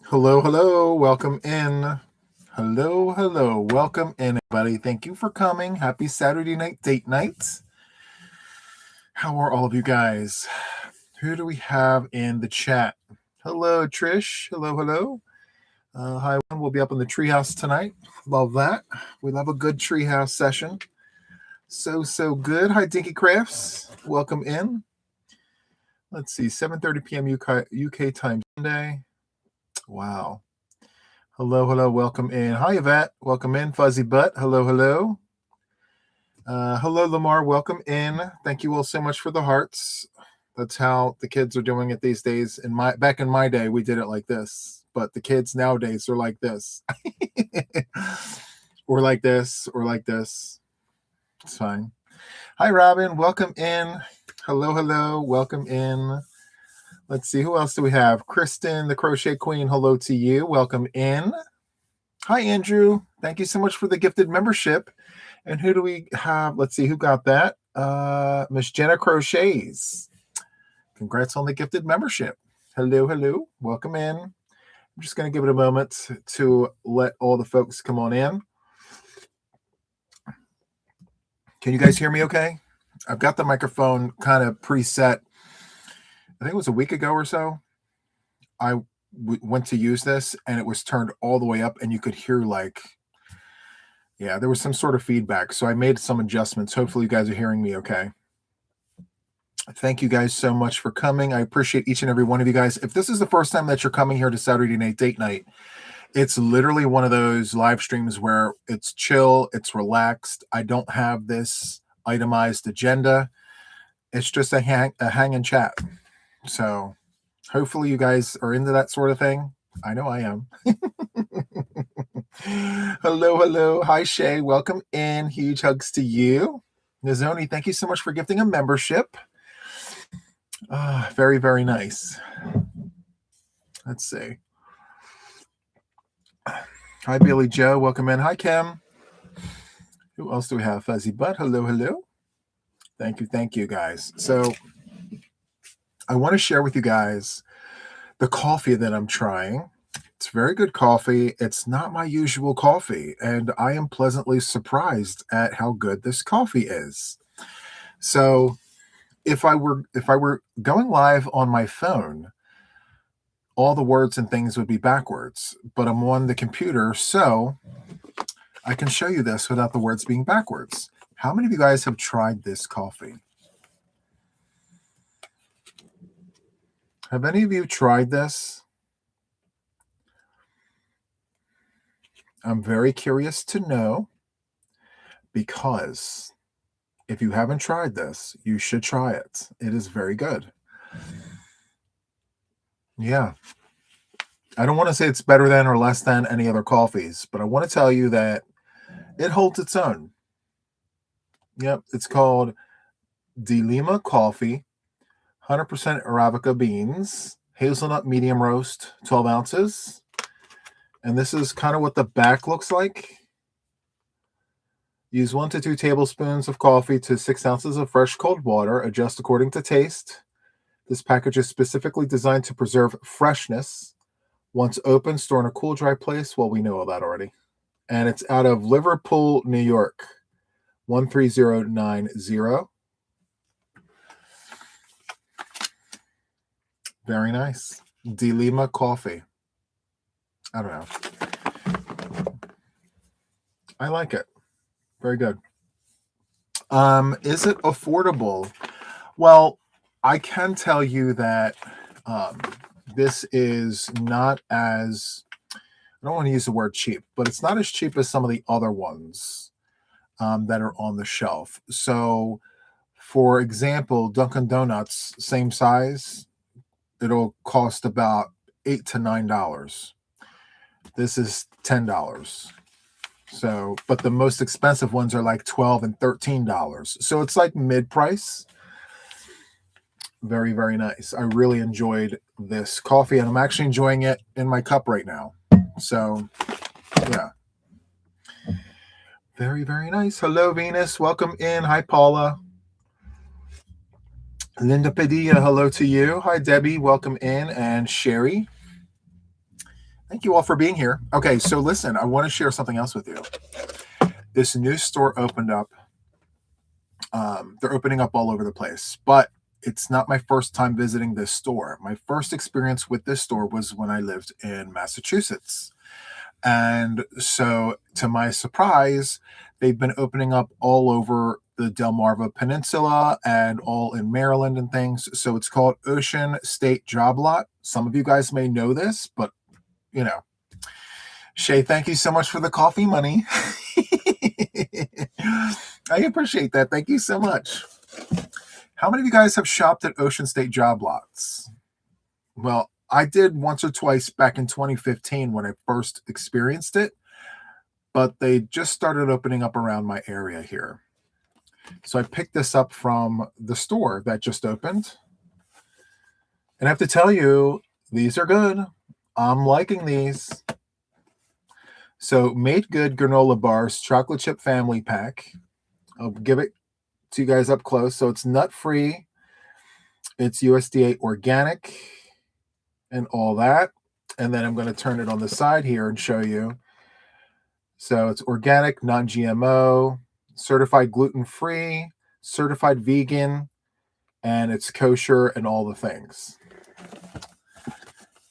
Hello, hello, welcome in. Hello, hello, welcome in, everybody. Thank you for coming. Happy Saturday night date night. How are all of you guys? Who do we have in the chat? Hello, Trish. Hello, hello. Hi, Juan. We'll be up in the treehouse tonight. Love that. We love a good treehouse session. So good. Hi, Dinky Crafts. Welcome in. Let's see, 7:30 p.m. UK time Sunday. Wow. Hello, hello, welcome in. Hi, Yvette. Welcome in. Fuzzy Butt. Hello, hello. Hello, Lamar. Welcome in. Thank you all so much for the hearts. That's how the kids are doing it these days. Back in my day, we did it like this, but the kids nowadays are like this, or like this, or like this. It's fine. Hi, Robin. Welcome in. Hello, hello. Welcome in. Let's see, who else do we have? Kristen, the Crochet Queen, hello to you. Welcome in. Hi, Andrew. Thank you so much for the gifted membership. And who do we have? Let's see, who got that? Miss Jenna Crochets. Congrats on the gifted membership. Hello, hello. Welcome in. I'm just going to give it a moment to let all the folks come on in. Can you guys hear me okay? I've got the microphone kind of preset. I think it was a week ago or so. I went to use this and it was turned all the way up and you could hear there was some sort of feedback. So I made some adjustments. Hopefully you guys are hearing me okay. Thank you guys so much for coming. I appreciate each and every one of you guys. If this is the first time that you're coming here to Saturday Night Date Night, it's literally one of those live streams where it's chill, it's relaxed. I don't have this itemized agenda. It's just a hang and chat. So hopefully you guys are into that sort of thing. I know I am. Hello, hello. Hi, Shay. Welcome in. Huge hugs to you. Nizoni, thank you so much for gifting a membership. Very, very nice. Let's see. Hi, Billy Joe. Welcome in. Hi, Kim. Who else do we have? Fuzzy Butt. Hello, hello. Thank you, guys. So I want to share with you guys the coffee that I'm trying. It's very good coffee. It's not my usual coffee, and I am pleasantly surprised at how good this coffee is. So if I were going live on my phone, all the words and things would be backwards, but I'm on the computer, so I can show you this without the words being backwards. How many of you guys have tried this coffee? Have any of you tried this? I'm very curious to know, because if you haven't tried this, you should try it. It is very good. Yeah. I don't want to say it's better than or less than any other coffees, but I want to tell you that it holds its own. Yep, it's called Dilema Coffee, 100% Arabica beans, hazelnut medium roast, 12 ounces. And this is kind of what the back looks like. Use 1 to 2 tablespoons of coffee to 6 ounces of fresh cold water. Adjust according to taste. This package is specifically designed to preserve freshness. Once open, store in a cool, dry place. Well, we know all that already. And it's out of Liverpool, New York, 13090. Very nice. Dilema Coffee. I don't know. I like it. Very good. Is it affordable? Well, I can tell you that this is not as, I don't want to use the word cheap, but it's not as cheap as some of the other ones that are on the shelf. So, for example, Dunkin' Donuts, same size, it'll cost about $8 to $9. This is $10. So, but the most expensive ones are like $12 and $13. So it's like mid-price. Very, very nice. I really enjoyed this coffee, and I'm actually enjoying it in my cup right now. So, yeah. Very, very nice. Hello, Venus. Welcome in. Hi, Paula. Linda Padilla, hello to you. Hi, Debbie. Welcome in. And Sherry. Thank you all for being here. Okay, so listen, I want to share something else with you. This new store opened up. They're opening up all over the place, but it's not my first time visiting this store. My first experience with this store was when I lived in Massachusetts. And so, to my surprise, they've been opening up all over the Delmarva Peninsula and all in Maryland and things. So, it's called Ocean State Job Lot. Some of you guys may know this, but you know, Shay, thank you so much for the coffee money. I appreciate that. Thank you so much. How many of you guys have shopped at Ocean State Job Lots? Well, I did once or twice back in 2015 when I first experienced it, but they just started opening up around my area here. So I picked this up from the store that just opened. And I have to tell you, these are good. I'm liking these. So Made Good Granola Bars Chocolate Chip Family Pack. I'll give it to you guys up close. So it's nut-free. It's USDA organic and all that. And then I'm going to turn it on the side here and show you. So it's organic, non-GMO, certified gluten-free, certified vegan, and it's kosher and all the things.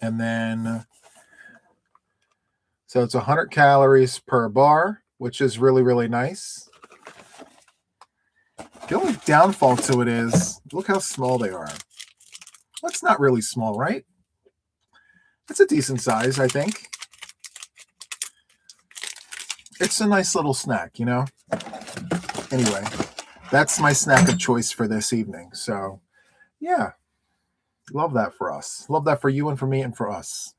And then, so it's 100 calories per bar, which is really, really nice. The only downfall to it is, look how small they are. That's not really small, right? It's a decent size, I think. It's a nice little snack, you know? Anyway, that's my snack of choice for this evening. So, yeah. Love that for us. Love that for you and for me and for us.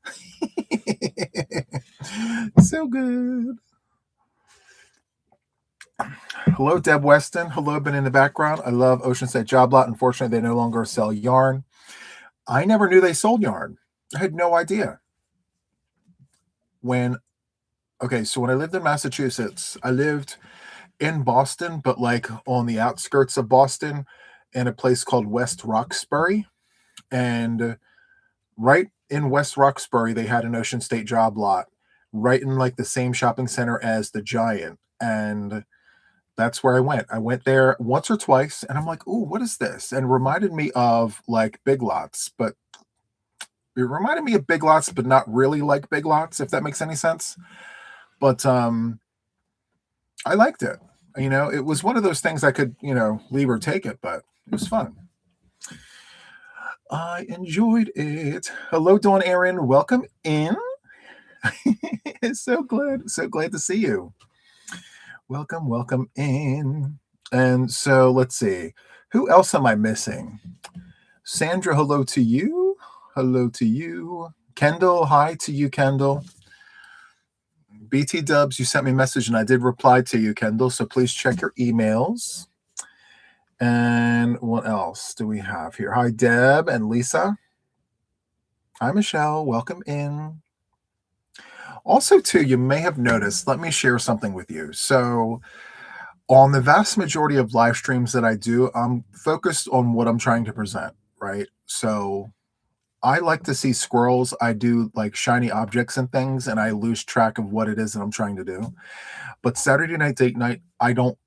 So good. Hello, Deb Weston. Hello, been in the background. I love Ocean State Job Lot. Unfortunately, they no longer sell yarn. I never knew they sold yarn. I had no idea. So when I lived in Massachusetts, I lived in Boston, but like on the outskirts of Boston in a place called West Roxbury. And right in West Roxbury, they had an Ocean State Job Lot right in like the same shopping center as the Giant. And that's where I went. I went there once or twice and I'm like, ooh, what is this? And it reminded me of like Big Lots, but it reminded me of Big Lots, but not really like Big Lots, if that makes any sense. But I liked it. You know, it was one of those things I could, you know, leave or take it, but it was fun. I enjoyed it. Hello, Dawn Aaron. Welcome in. So glad to see you. Welcome in. And so let's see. Who else am I missing? Sandra, hello to you. Hello to you. Kendall, hi to you, Kendall. BT Dubs, you sent me a message and I did reply to you, Kendall. So please check your emails. And what else do we have here? Hi, Deb and Lisa. Hi, Michelle. Welcome in. Also, too, you may have noticed, let me share something with you. So on the vast majority of live streams that I do, I'm focused on what I'm trying to present, right? So I like to see squirrels. I do like shiny objects and things, and I lose track of what it is that I'm trying to do. But Saturday night, date night, I don't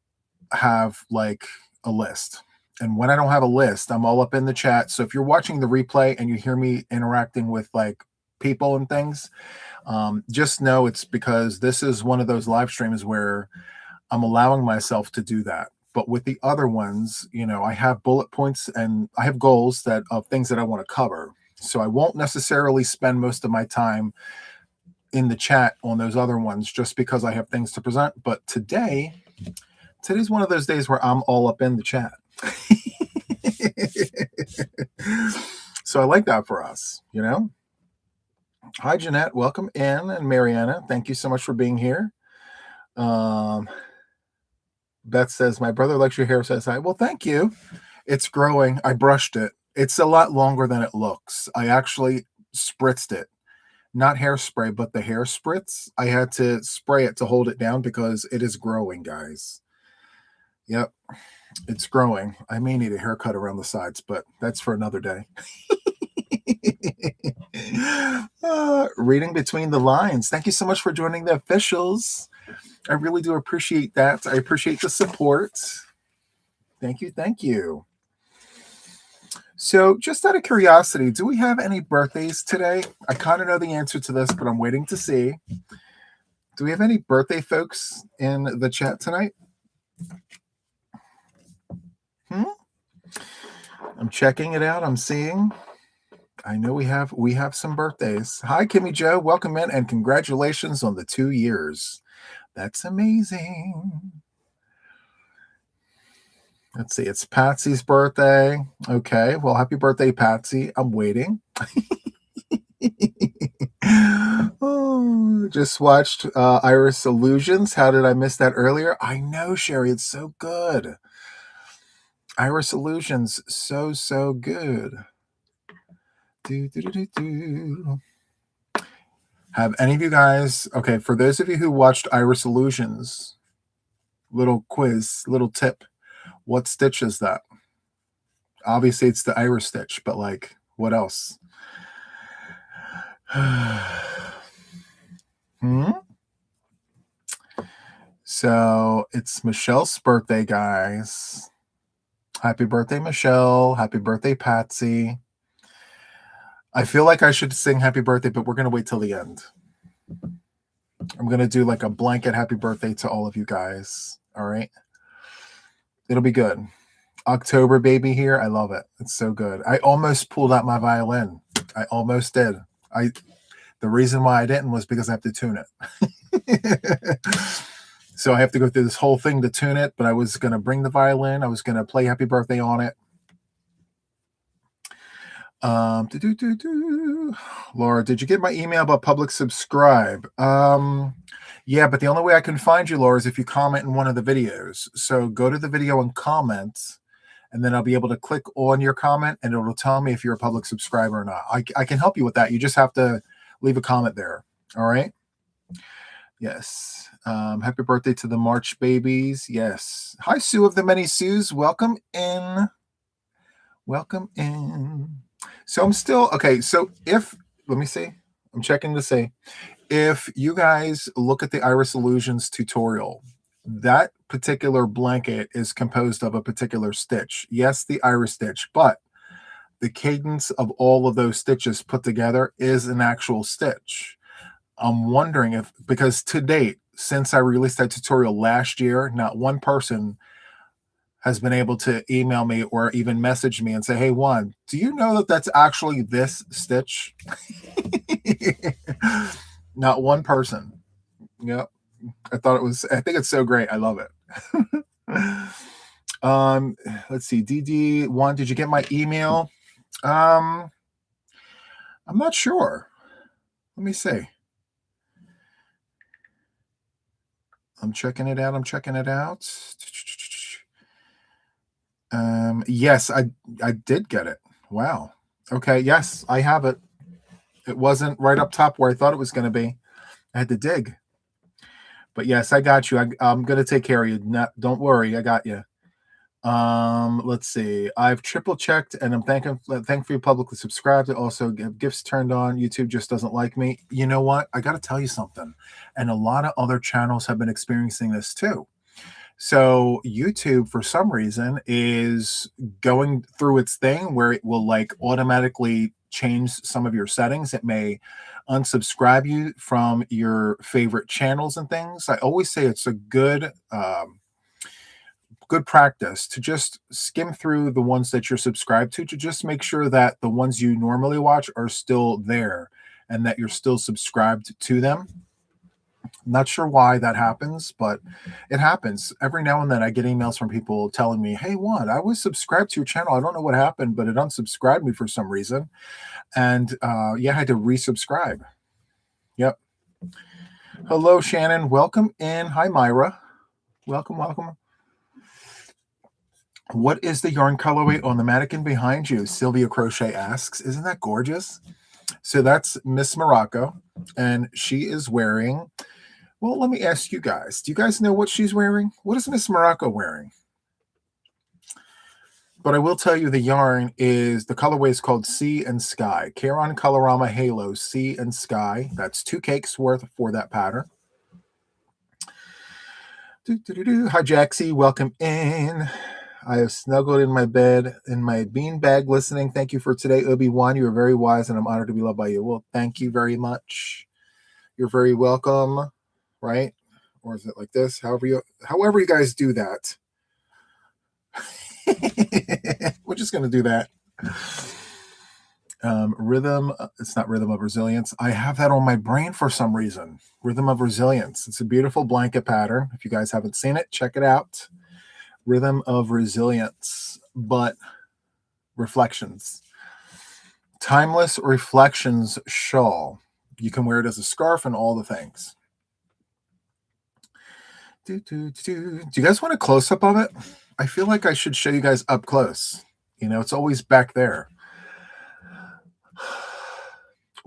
have like a list. And when I don't have a list, I'm all up in the chat. So if you're watching the replay and you hear me interacting with like people and things, just know it's because this is one of those live streams where I'm allowing myself to do that. But with the other ones, you know, I have bullet points and I have goals that of things that I want to cover. So I won't necessarily spend most of my time in the chat on those other ones just because I have things to present. But today's one of those days where I'm all up in the chat. So I like that for us, you know. Hi, Jeanette. Welcome in. And Mariana, thank you so much for being here. Beth says, my brother likes your hair, says hi. Well, thank you. It's growing. I brushed it. It's a lot longer than it looks. I actually spritzed it. Not hairspray, but the hair spritz. I had to spray it to hold it down because it is growing, guys. Yep. It's growing. I may need a haircut around the sides, but that's for another day. reading between the lines. Thank you so much for joining the officials. I really do appreciate that. I appreciate the support. Thank you. Thank you. So just out of curiosity, do we have any birthdays today? I kind of know the answer to this, but I'm waiting to see. Do we have any birthday folks in the chat tonight? I'm checking it out. I'm seeing. I know we have some birthdays. Hi, Kimmy Joe. Welcome in and congratulations on the 2 years. That's amazing. Let's see. It's Patsy's birthday. Okay. Well, happy birthday, Patsy. I'm waiting. Oh, just watched Iris Illusions. How did I miss that earlier? I know, Sherry. It's so good. Iris Illusions. So good. Have any of you guys, okay, for those of you who watched Iris Illusions, little quiz, little tip, what stitch is that? Obviously it's the Iris stitch, but like, what else? So it's Michelle's birthday, guys. Happy birthday, Michelle. Happy birthday, Patsy. I feel like I should sing happy birthday, but we're going to wait till the end. I'm going to do like a blanket happy birthday to all of you guys. All right. It'll be good. October baby here. I love it. It's so good. I almost pulled out my violin. I almost did. The reason why I didn't was because I have to tune it. So I have to go through this whole thing to tune it, but I was going to bring the violin. I was going to play happy birthday on it. Laura, did you get my email about public subscribe? Yeah, but the only way I can find you, Laura, is if you comment in one of the videos. So go to the video and comment, and then I'll be able to click on your comment, and it'll tell me if you're a public subscriber or not. I can help you with that. You just have to leave a comment there. All right? Yes. Happy birthday to the March babies. Yes. Hi, Sue of the Many Sues. Welcome in. Welcome in. So I'm still, okay, so let me see. I'm checking to see. If you guys look at the Iris Illusions tutorial, that particular blanket is composed of a particular stitch. Yes, the Iris stitch, but the cadence of all of those stitches put together is an actual stitch. I'm wondering because to date, since I released that tutorial last year, not one person has been able to email me or even message me and say, hey, Juan, do you know that that's actually this stitch? Not one person. Yep. I think it's so great. I love it. Let's see. DD Juan, did you get my email? I'm not sure. Let me see. I'm checking it out. Yes, I did get it. Wow. Okay. Yes, I have it. It wasn't right up top where I thought it was going to be. I had to dig. But yes, I got you. I'm going to take care of you. Don't worry. I got you. Let's see. I've triple checked and I'm thankful you publicly subscribed. Also, gifts turned on. YouTube just doesn't like me. You know what? I got to tell you something. And a lot of other channels have been experiencing this too. So YouTube, for some reason, is going through its thing where it will like automatically change some of your settings. It may unsubscribe you from your favorite channels and things. I always say it's a good practice to just skim through the ones that you're subscribed to just make sure that the ones you normally watch are still there and that you're still subscribed to them. Not sure why that happens, but it happens. Every now and then I get emails from people telling me, hey, Juan, I was subscribed to your channel. I don't know what happened, but it unsubscribed me for some reason. And yeah, I had to resubscribe. Yep. Hello, Shannon. Welcome in. Hi, Myra. Welcome. What is the yarn colorway on the mannequin behind you? Sylvia Crochet asks. Isn't that gorgeous? So that's Miss Morocco, and she is wearing... Well, let me ask you guys. Do you guys know what she's wearing? What is Miss Morocco wearing? But I will tell you the yarn is, the colorway is called Sea and Sky. Caron Colorama Halo Sea and Sky. That's 2 cakes worth for that pattern. Hi, Jaxie. Welcome in. I have snuggled in my bed in my bean bag listening. Thank you for today, Obi-Wan. You are very wise, and I'm honored to be loved by you. Well, thank you very much. You're very welcome, right? Or is it like this? However you guys do that. We're just going to do that. Rhythm. It's not Rhythm of Resilience. I have that on my brain for some reason. Rhythm of Resilience. It's a beautiful blanket pattern. If you guys haven't seen it, check it out. Rhythm of Resilience, but reflections. Timeless Reflections shawl. You can wear it as a scarf and all the things. Do you guys want a close-up of it? I feel like I should show you guys up close. You know, it's always back there.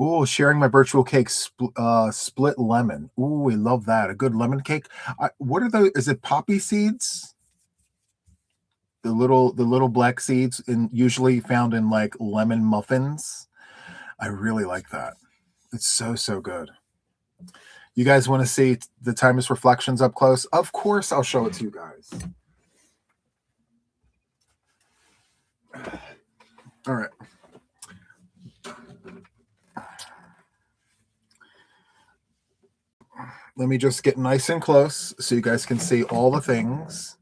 Ooh, sharing my virtual cake, split lemon. Ooh, we love that. A good lemon cake. What are those? Is it poppy seeds? The little black seeds, usually found in like lemon muffins. I really like that. It's so good. You guys want to see the Timeless Reflections up close? Of course, I'll show it to you guys. All right. Let me just get nice and close so you guys can see all the things.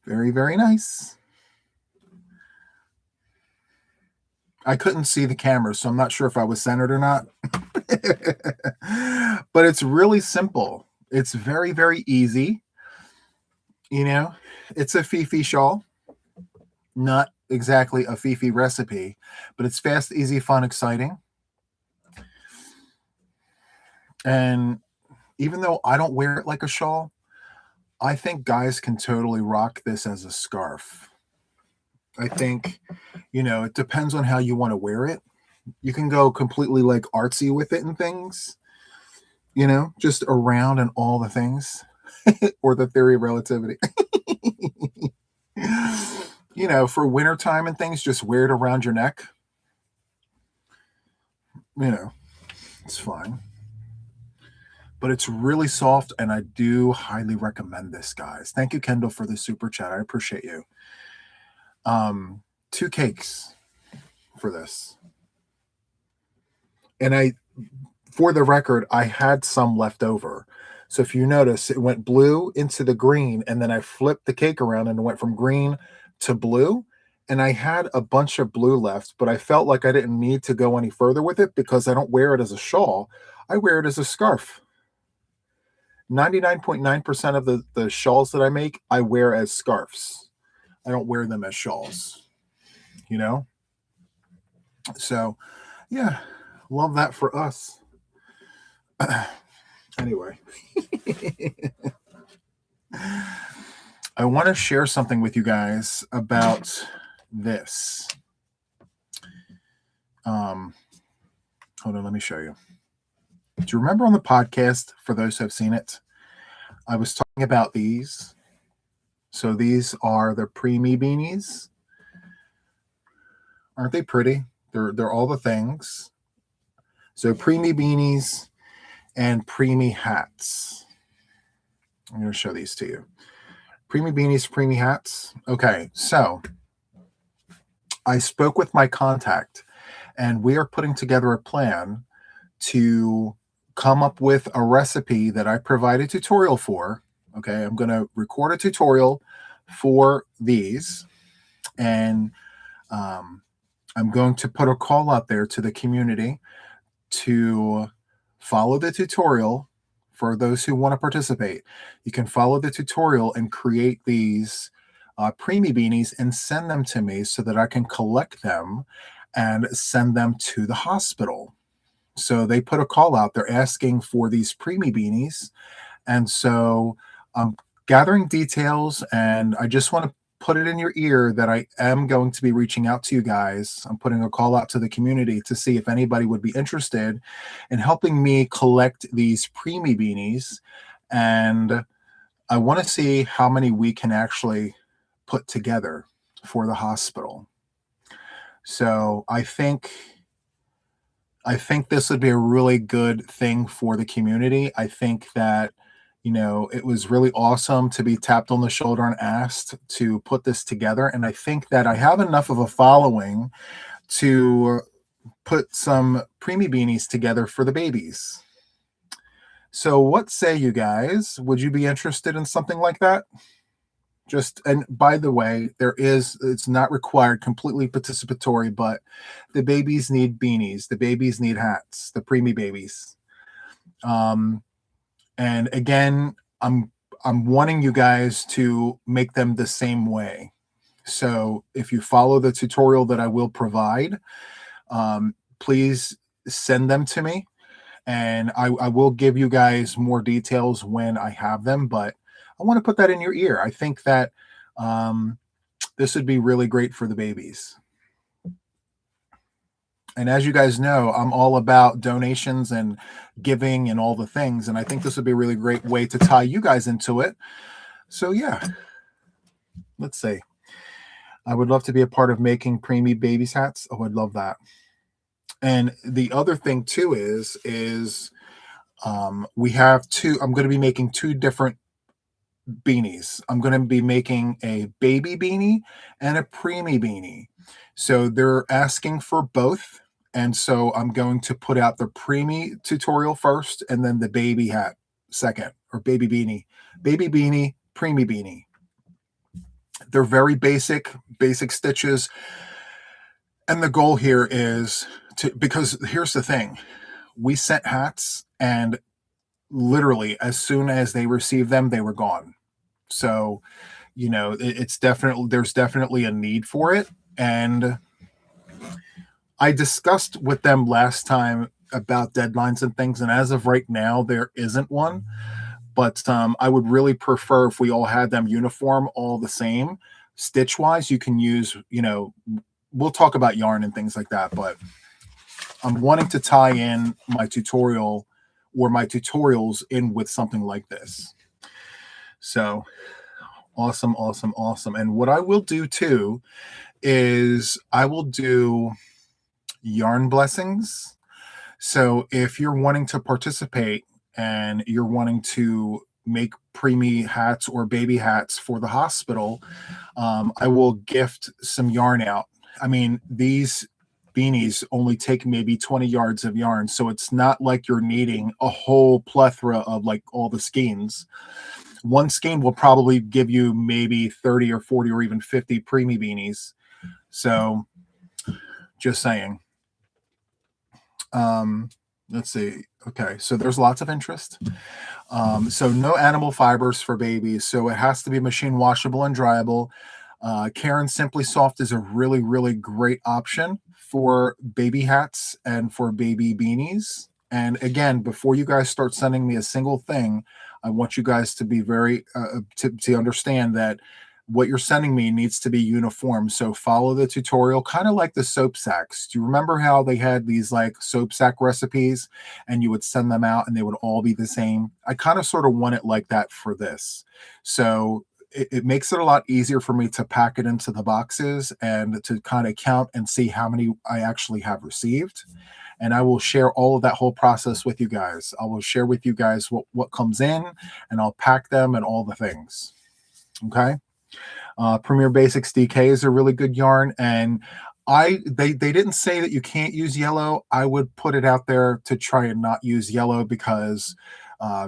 Very, very nice. I couldn't see the camera, so I'm not sure if I was centered or not. But it's really simple. It's very, very easy. You know, it's a Fifi shawl. Not exactly a Fifi recipe, but it's fast, easy, fun, exciting. And even though I don't wear it like a shawl, I think guys can totally rock this as a scarf. I think, you know, it depends on how you want to wear it. You can go completely like artsy with it and things, you know, just around and all the things, or the theory of relativity. You know, for wintertime and things, just wear it around your neck. You know, it's fine. But it's really soft, and I do highly recommend this, guys. Thank you, Kendall, for the super chat. I appreciate you. 2 cakes for this. And for the record, I had some left over. So if you notice, it went blue into the green, and then I flipped the cake around and it went from green to blue. And I had a bunch of blue left, but I felt like I didn't need to go any further with it because I don't wear it as a shawl. I wear it as a scarf. 99.9% of the shawls that I make, I wear as scarves. I don't wear them as shawls, you know? So, yeah, love that for us. Anyway, I want to share something with you guys about this. Hold on, let me show you. Do you remember on the podcast, for those who have seen it, I was talking about these. So these are the Preemie beanies. Aren't they pretty? They're all the things. So Preemie beanies and Preemie hats. I'm going to show these to you. Preemie beanies, Preemie hats. Okay, so I spoke with my contact, and we are putting together a plan to come up with a recipe that I provide a tutorial for. Okay, I'm going to record a tutorial for these, and I'm going to put a call out there to the community to follow the tutorial. For those who want to participate, you can follow the tutorial and create these Preemie beanies and send them to me so that I can collect them and send them to the hospital. So they put a call out. They're asking for these Preemie beanies. And so I'm gathering details, and I just want to put it in your ear that I am going to be reaching out to you guys. I'm putting a call out to the community to see if anybody would be interested in helping me collect these Preemie beanies. And I want to see how many we can actually put together for the hospital. So I think this would be a really good thing for the community. I think that, it was really awesome to be tapped on the shoulder and asked to put this together. And I think that I have enough of a following to put some Preemie beanies together for the babies. So what say you guys? Would you be interested in something like that? And by the way, it's not required, completely participatory, but the babies need beanies, the babies need hats, the Preemie babies. And again, I'm wanting you guys to make them the same way. So if you follow the tutorial that I will provide, please send them to me, and I will give you guys more details when I have them, but I want to put that in your ear. I think that this would be really great for the babies. And as you guys know, I'm all about donations and giving and all the things. And I think this would be a really great way to tie you guys into it. So yeah, let's see. I would love to be a part of making Preemie babies hats. Oh, I'd love that. And the other thing too is we have I'm going to be making two different beanies. I'm going to be making a baby beanie and a Preemie beanie. So they're asking for both. And so I'm going to put out the Preemie tutorial first and then the baby hat second, or baby beanie, Preemie beanie. They're very basic stitches. And the goal here is because here's the thing, we sent hats and literally as soon as they received them, they were gone. So, there's definitely a need for it. And I discussed with them last time about deadlines and things. And as of right now, there isn't one, but I would really prefer if we all had them uniform, all the same stitch wise. You can use, we'll talk about yarn and things like that, but I'm wanting to tie in my tutorial or my tutorials in with something like this. So awesome. And what I will do too is I will do yarn blessings. So if you're wanting to participate and you're wanting to make Preemie hats or baby hats for the hospital, I will gift some yarn out. I mean, these beanies only take maybe 20 yards of yarn, so it's not like you're needing a whole plethora of like all the skeins. One skein will probably give you maybe 30 or 40 or even 50 Preemie beanies. So just saying. Let's see. Okay, so there's lots of interest. So no animal fibers for babies. So it has to be machine washable and dryable. Karen Simply Soft is a really, really great option for baby hats and for baby beanies. And again, before you guys start sending me a single thing, I want you guys to be very, to understand that what you're sending me needs to be uniform. So follow the tutorial, kind of like the soap sacks. Do you remember how they had these like soap sack recipes and you would send them out and they would all be the same? I kind of sort of want it like that for this. So it makes it a lot easier for me to pack it into the boxes and to kind of count and see how many I actually have received. And I will share all of that whole process with you guys. I will share with you guys what comes in, and I'll pack them and all the things. Okay. Premier Basics DK is a really good yarn, and they didn't say that you can't use yellow. I would put it out there to try and not use yellow because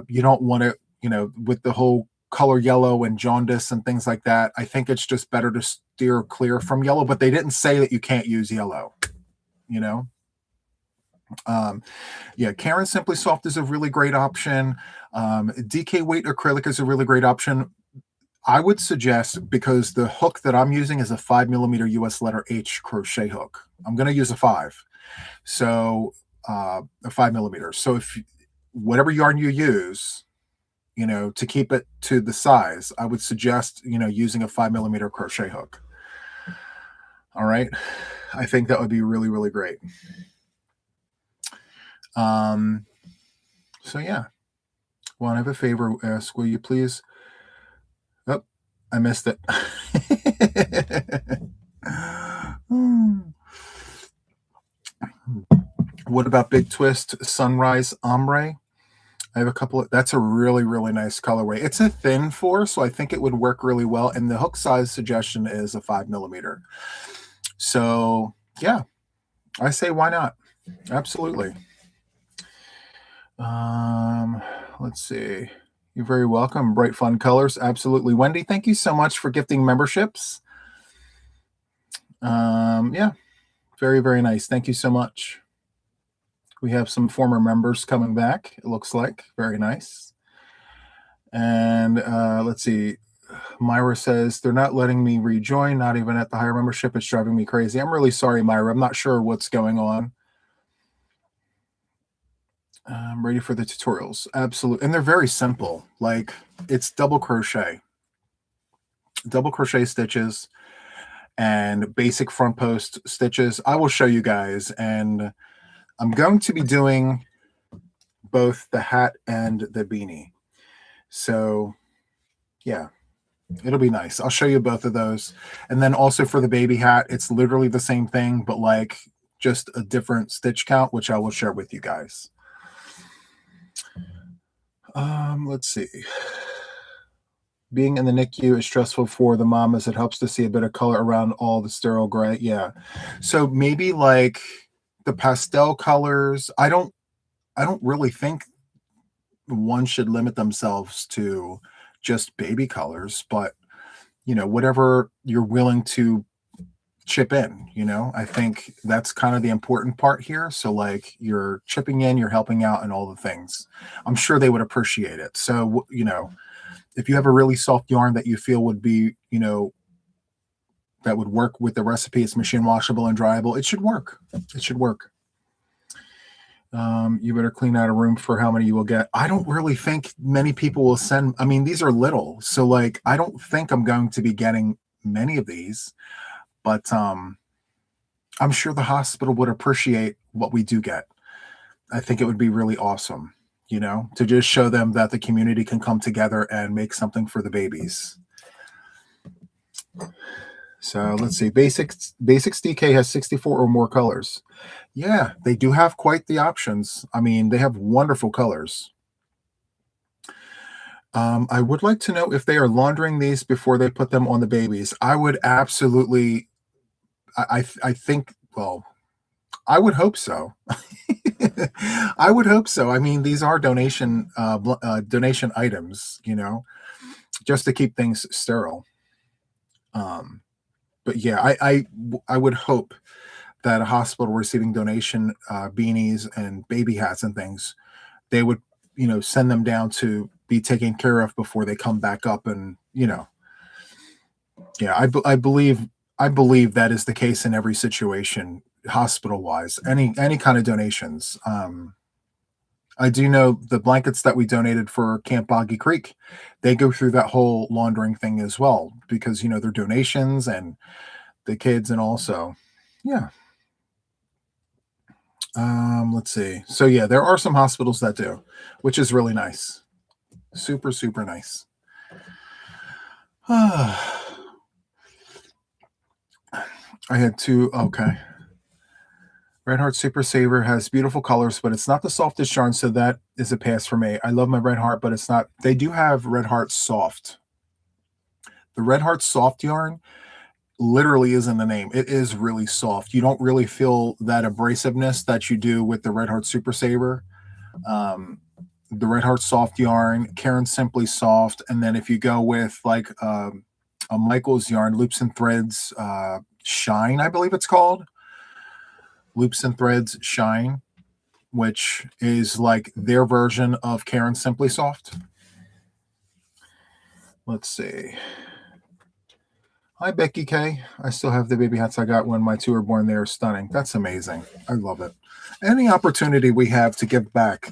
you don't want to, with the whole color yellow and jaundice and things like that. I think it's just better to steer clear from yellow, but they didn't say that you can't use yellow, yeah, Karen Simply Soft is a really great option. DK Weight Acrylic is a really great option. I would suggest, because the hook that I'm using is a 5mm US letter H crochet hook. I'm going to use a 5. So a 5mm. So if whatever yarn you use, you know, to keep it to the size, I would suggest, you know, using a 5mm crochet hook. All right. I think that would be really, really great. So yeah. Juan, I have a favor. Ask, will you please? Oh, I missed it. What about Big Twist Sunrise Ombre? I have a couple of, that's a really, really nice colorway. It's a thin 4, so I think it would work really well. And the hook size suggestion is a 5mm. So yeah, I say why not? Absolutely. Let's see. You're very welcome. Bright fun colors. Absolutely. Wendy, thank you so much for gifting memberships. Yeah, very, very nice. Thank you so much. We have some former members coming back, it looks like. Very nice. And let's see. Myra says, they're not letting me rejoin, not even at the higher membership. It's driving me crazy. I'm really sorry, Myra. I'm not sure what's going on. I'm ready for the tutorials. Absolutely. And they're very simple. Like, it's double crochet stitches and basic front post stitches. I will show you guys, and I'm going to be doing both the hat and the beanie. So yeah, it'll be nice. I'll show you both of those. And then also for the baby hat, it's literally the same thing, but like just a different stitch count, which I will share with you guys. Let's see. Being in the NICU is stressful for the mom as it helps to see a bit of color around all the sterile gray. Yeah. So maybe like the pastel colors. I don't really think one should limit themselves to just baby colors, but you know, whatever you're willing to chip in, you know, I think that's kind of the important part here. So like you're chipping in, you're helping out and all the things. I'm sure they would appreciate it. So, you know, if you have a really soft yarn that you feel would be, you know, that would work with the recipe, it's machine washable and dryable, it should work. It should work. You better clean out a room for how many you will get. I don't really think many people will send. I mean, these are little. So like, I don't think I'm going to be getting many of these, but I'm sure the hospital would appreciate what we do get. I think it would be really awesome, you know, to just show them that the community can come together and make something for the babies. So let's see. Basics DK has 64 or more colors. Yeah, they do have quite the options. I mean, they have wonderful colors. I would like to know if they are laundering these before they put them on the babies. I would absolutely, I think, well, I would hope so. I would hope so. I mean, these are donation items, you know, just to keep things sterile. But yeah, I would hope that a hospital receiving donation beanies and baby hats and things, they would, you know, send them down to be taken care of before they come back up. And, you know, yeah, I believe that is the case in every situation, hospital wise, any kind of donations. I do know the blankets that we donated for Camp Boggy Creek, they go through that whole laundering thing as well, because, you know, they're donations and the kids, and also, yeah. Let's see. So yeah, there are some hospitals that do, which is really nice. Super, super nice. I had two. Okay. Red Heart Super Saver has beautiful colors, but it's not the softest yarn, so that is a pass for me. I love my Red Heart, but it's not. They do have Red Heart Soft. The Red Heart Soft yarn literally is in the name. It is really soft. You don't really feel that abrasiveness that you do with the Red Heart Super Saver. The Red Heart Soft yarn, Karen Simply Soft, and then if you go with like a Michael's yarn, Loops and Threads Shine, I believe it's called. Loops and Threads Shine, which is like their version of Karen Simply Soft. Let's see. Hi, Becky K. I still have the baby hats I got when my two were born. They are stunning. That's amazing. I love it. Any opportunity we have to give back,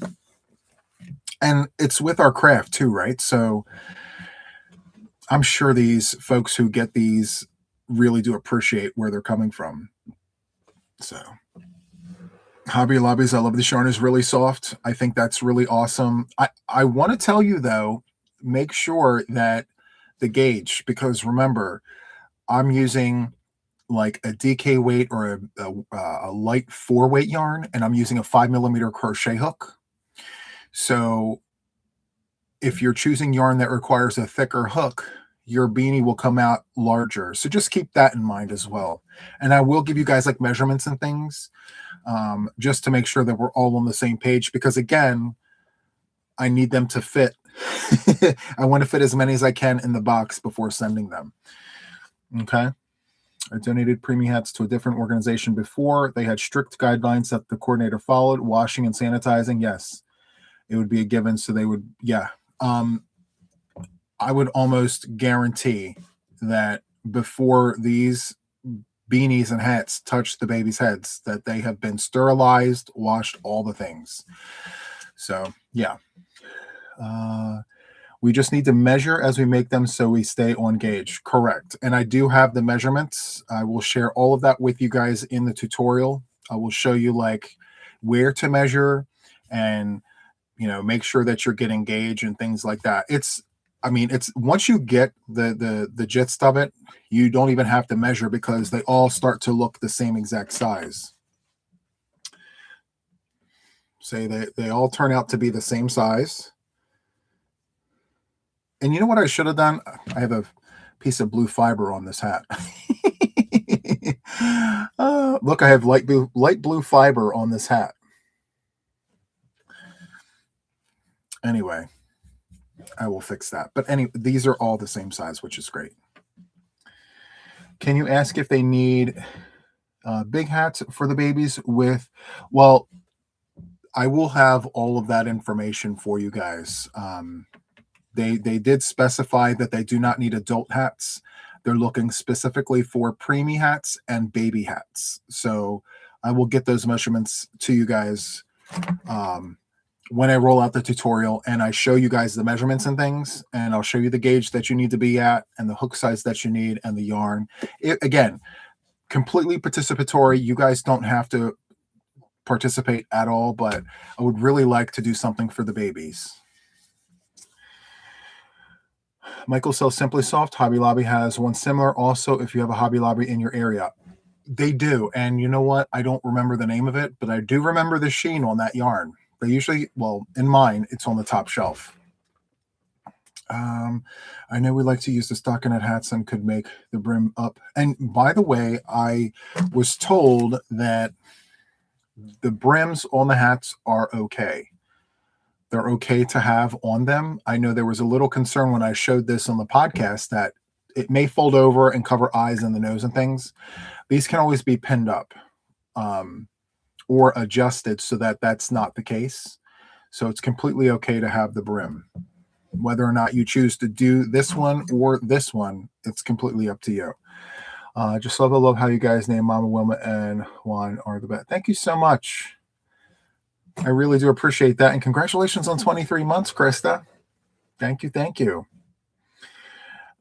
And it's with our craft too, right? So I'm sure these folks who get these really do appreciate where they're coming from. So Hobby Lobbies, I love this yarn is really soft. I think that's really awesome. I want to tell you though, make sure that the gauge, because remember, I'm using like a DK weight or a light 4-weight yarn, and I'm using a 5mm crochet hook. So if you're choosing yarn that requires a thicker hook, your beanie will come out larger. So just keep that in mind as well. And I will give you guys like measurements and things, just to make sure that we're all on the same page, because again, I need them to fit. I want to fit as many as I can in the box before sending them. Okay. I donated Preemie hats to a different organization before. They had strict guidelines that the coordinator followed. Washing and sanitizing, yes, it would be a given. So they would, yeah. I would almost guarantee that before these beanies and hats touch the baby's heads, that they have been sterilized, washed, all the things. So yeah. We just need to measure as we make them so we stay on gauge. Correct. And I do have the measurements. I will share all of that with you guys in the tutorial. I will show you like where to measure and, you know, make sure that you're getting gauge and things like that. It's once you get the gist of it, you don't even have to measure because they all start to look the same exact size. Say they all turn out to be the same size. And you know what I should have done? I have a piece of blue fiber on this hat. Look, I have light blue fiber on this hat. Anyway, I will fix that. But anyway, these are all the same size, which is great. Can you ask if they need big hats for the babies with, well, I will have all of that information for you guys. They did specify that they do not need adult hats. They're looking specifically for preemie hats and baby hats. So I will get those measurements to you guys when I roll out the tutorial and I show you guys the measurements and things, and I'll show you the gauge that you need to be at and the hook size that you need and the yarn. Again, completely participatory. You guys don't have to participate at all, but I would really like to do something for the babies. Michael sells Simply Soft. Hobby Lobby has one similar. Also, if you have a Hobby Lobby in your area, they do. And you know what? I don't remember the name of it, but I do remember the sheen on that yarn. They usually, well, in mine, it's on the top shelf. I know we like to use the stockinette hats and could make the brim up. And by the way, I was told that the brims on the hats are okay. They're okay to have on them. I know there was a little concern when I showed this on the podcast that it may fold over and cover eyes and the nose and things. These can always be pinned up or adjusted so that that's not the case. So it's completely okay to have the brim. Whether or not you choose to do this one or this one, it's completely up to you. Just love how you guys name Mama Wilma and Juan are the best. Thank you so much. I really do appreciate that. And congratulations on 23 months, Krista. Thank you. Thank you.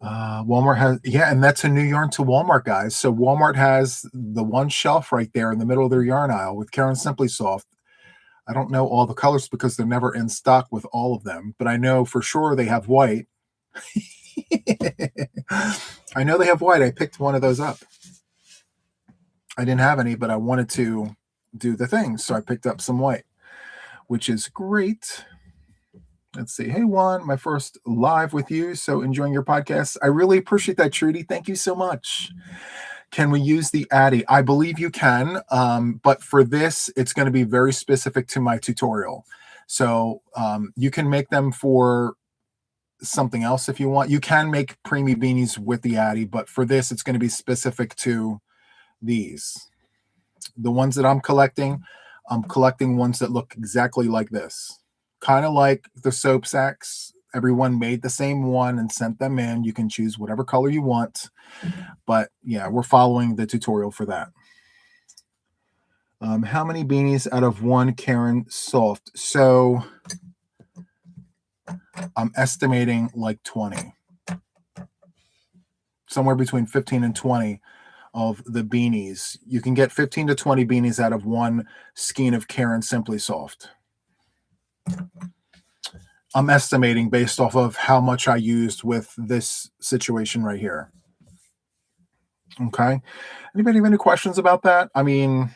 Walmart has, yeah, and that's a new yarn to Walmart, guys. So Walmart has the one shelf right there in the middle of their yarn aisle with Karen Simply Soft. I don't know all the colors because they're never in stock with all of them, but I know for sure they have white. I know they have white. I picked one of those up. I didn't have any, but I wanted to do the thing, so I picked up some white, which is great. Let's see. Hey, Juan, my first live with you. So enjoying your podcast. I really appreciate that, Trudy. Thank you so much. Can we use the Addy? I believe you can, but for this, it's going to be very specific to my tutorial. So you can make them for something else if you want. You can make preemie beanies with the Addy, but for this, it's going to be specific to these. The ones that I'm collecting ones that look exactly like this. Kind of like the soap sacks. Everyone made the same one and sent them in. You can choose whatever color you want. But yeah, we're following the tutorial for that. How many beanies out of one Karen Soft? So I'm estimating like 20. Somewhere between 15 and 20 of the beanies. You can get 15 to 20 beanies out of one skein of Karen Simply Soft. I'm estimating based off of how much I used with this situation right here. Okay. Anybody have any questions about that? I mean,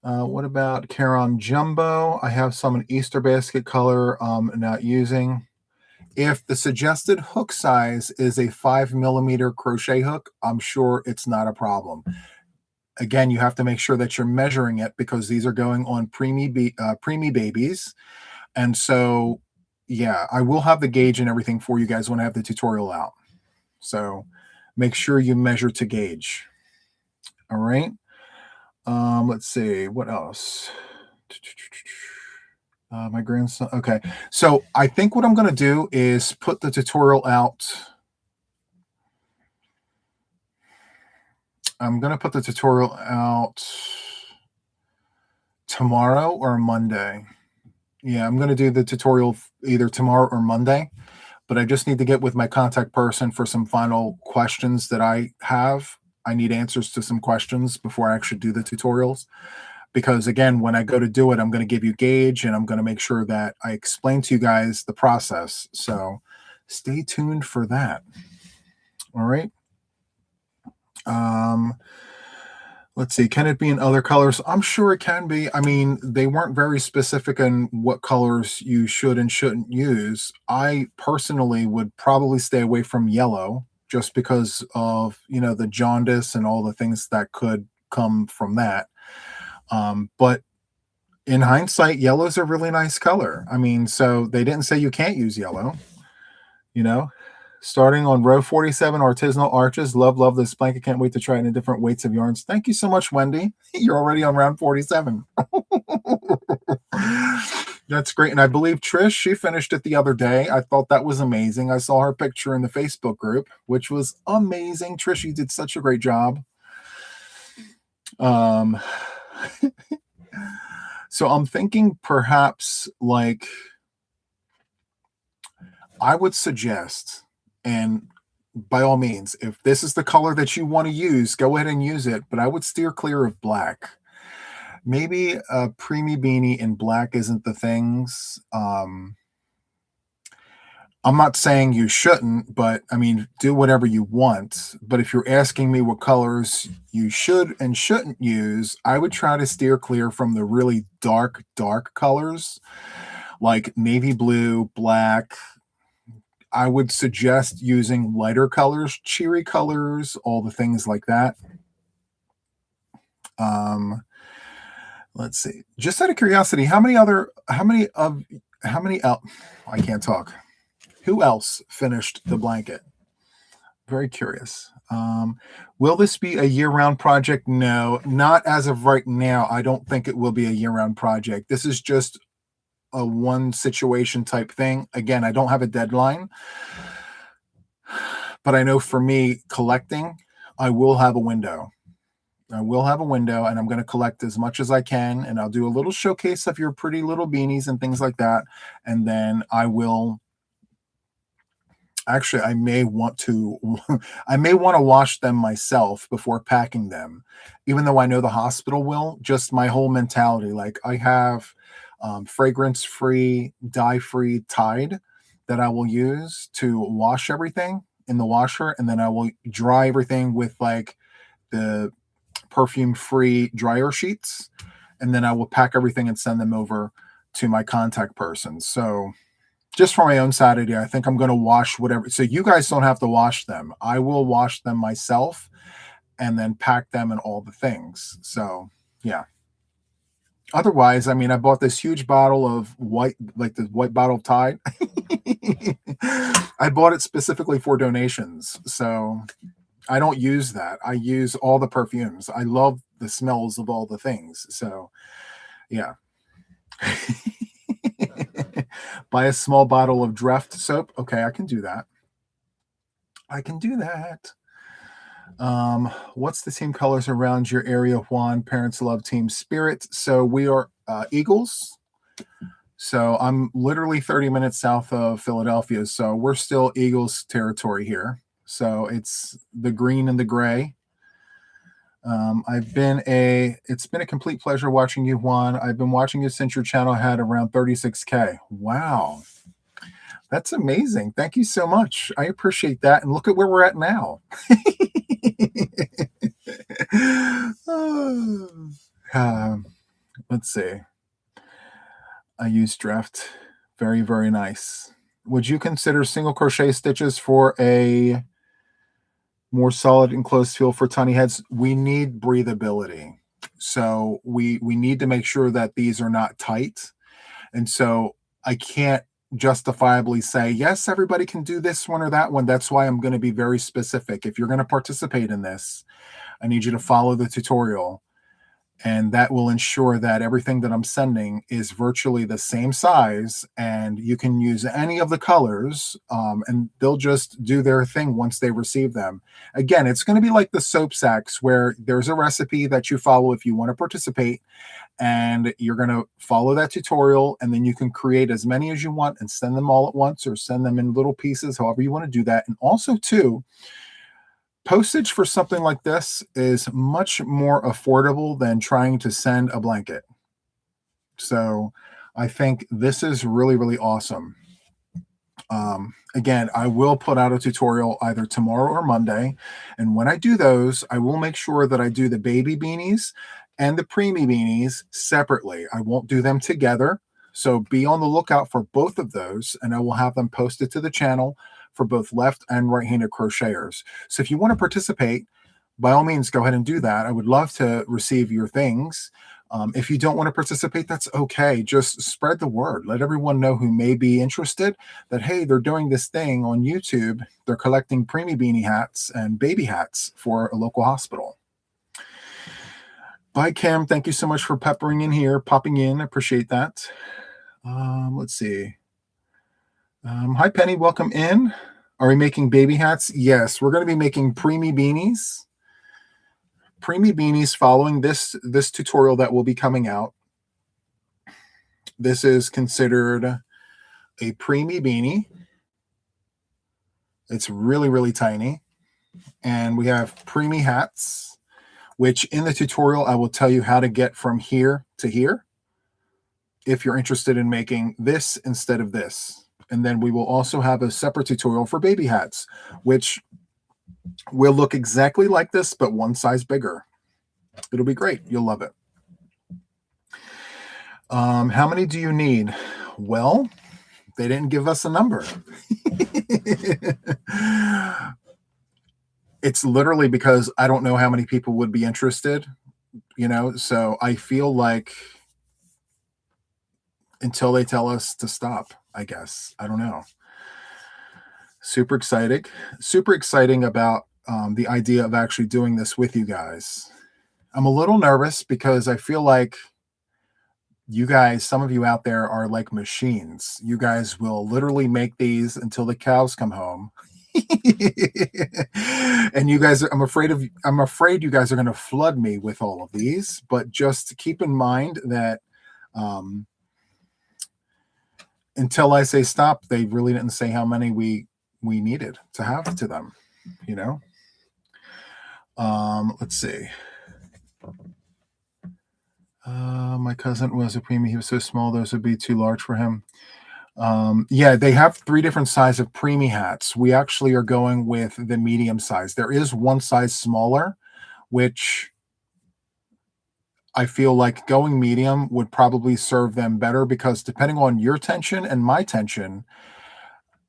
what about Caron Jumbo? I have some in Easter basket color I'm not using. If the suggested hook size is a 5mm crochet hook, I'm sure it's not a problem. Again, you have to make sure that you're measuring it because these are going on preemie babies. And so, yeah, I will have the gauge and everything for you guys when I have the tutorial out. So make sure you measure to gauge. All right. Let's see. What else? My grandson. Okay. So I think what I'm going to do is put the tutorial out. I'm going to put the tutorial out tomorrow or Monday. Yeah, I'm going to do the tutorial either tomorrow or Monday, but I just need to get with my contact person for some final questions that I have. I need answers to some questions before I actually do the tutorials. Because again, when I go to do it, I'm going to give you gauge and I'm going to make sure that I explain to you guys the process. So stay tuned for that. All right. Let's see. Can it be in other colors? I'm sure it can be. I mean, they weren't very specific on what colors you should and shouldn't use. I personally would probably stay away from yellow just because of, the jaundice and all the things that could come from that. But in hindsight, yellow is a really nice color. I mean, so they didn't say you can't use yellow, starting on row 47, artisanal arches. Love this blanket. Can't wait to try it in different weights of yarns. Thank you so much, Wendy. You're already on round 47. That's great. And I believe Trish, she finished it the other day. I thought that was amazing. I saw her picture in the Facebook group, which was amazing. Trish, you did such a great job. So I'm thinking perhaps like I would suggest, and by all means, if this is the color that you want to use, go ahead and use it, but I would steer clear of black. Maybe a preemie beanie in black isn't the things. I'm not saying you shouldn't, but I mean, do whatever you want. But if you're asking me what colors you should and shouldn't use, I would try to steer clear from the really dark colors like navy blue, black. I would suggest using lighter colors, cheery colors, all the things like that. Let's see. Just out of curiosity, I can't talk. Who else finished the blanket? Very curious. Will this be a year-round project? No, not as of right now. I don't think it will be a year-round project. This is just a one situation type thing. Again, I don't have a deadline, but I know for me collecting, I will have a window. And I'm going to collect as much as I can, and I'll do a little showcase of your pretty little beanies and things like that. And then I will actually, I may want to wash them myself before packing them, even though I know the hospital will. Just my whole mentality. Like I have fragrance-free, dye-free Tide that I will use to wash everything in the washer, and then I will dry everything with like the perfume-free dryer sheets, and then I will pack everything and send them over to my contact person. So just for my own sanity, I think I'm going to wash whatever. So you guys don't have to wash them. I will wash them myself and then pack them and all the things. So yeah. Otherwise, I mean, I bought this huge bottle of white, like the white bottle of Tide. I bought it specifically for donations. So I don't use that. I use all the perfumes. I love the smells of all the things. So yeah. Buy a small bottle of Dreft soap. Okay, I can do that. What's the team colors around your area, Juan? Parents love Team Spirit. So we are Eagles. So I'm literally 30 minutes south of Philadelphia. So we're still Eagles territory here. So it's the green and the gray. It's been a complete pleasure watching you, Juan. I've been watching you since your channel had around 36K. Wow. That's amazing. Thank you so much. I appreciate that. And look at where we're at now. Let's see. I use Draft. Very, very nice. Would you consider single crochet stitches for a more solid enclosed feel for tiny heads? We need breathability. So we need to make sure that these are not tight. And so I can't justifiably say, yes, everybody can do this one or that one. That's why I'm going to be very specific. If you're going to participate in this, I need you to follow the tutorial. And that will ensure that everything that I'm sending is virtually the same size, and you can use any of the colors, and they'll just do their thing once they receive them. Again, it's going to be like the soap sacks, where there's a recipe that you follow if you want to participate, and you're going to follow that tutorial, and then you can create as many as you want and send them all at once, or send them in little pieces, however you want to do that. And also, too, postage for something like this is much more affordable than trying to send a blanket. So I think this is really, really awesome. Again, I will put out a tutorial either tomorrow or Monday. And when I do those, I will make sure that I do the baby beanies and the preemie beanies separately. I won't do them together. So be on the lookout for both of those, and I will have them posted to the channel for both left and right-handed crocheters. So if you want to participate, by all means, go ahead and do that. I would love to receive your things. If you don't want to participate, that's okay. Just spread the word. Let everyone know who may be interested that, hey, they're doing this thing on YouTube. They're collecting preemie beanie hats and baby hats for a local hospital. Bye, Kim. Thank you so much for popping in. I appreciate that. Let's see. Hi, Penny. Welcome in. Are we making baby hats? Yes, we're going to be making preemie beanies. Preemie beanies following this tutorial that will be coming out. This is considered a preemie beanie. It's really, really tiny. And we have preemie hats, which in the tutorial I will tell you how to get from here to here if you're interested in making this instead of this. And then we will also have a separate tutorial for baby hats, which will look exactly like this, but one size bigger. It'll be great. You'll love it. How many do you need? Well, they didn't give us a number. It's literally because I don't know how many people would be interested, so I feel like until they tell us to stop, I guess. I don't know. Super exciting about the idea of actually doing this with you guys. I'm a little nervous because I feel like you guys, some of you out there are like machines. You guys will literally make these until the cows come home. And you guys, I'm afraid you guys are going to flood me with all of these, but just keep in mind that until I say stop, they really didn't say how many we needed to have to them, Let's see. My cousin was a preemie. He was so small, those would be too large for him. Yeah, they have 3 different sizes of preemie hats. We actually are going with the medium size. There is one size smaller, which I feel like going medium would probably serve them better, because depending on your tension and my tension,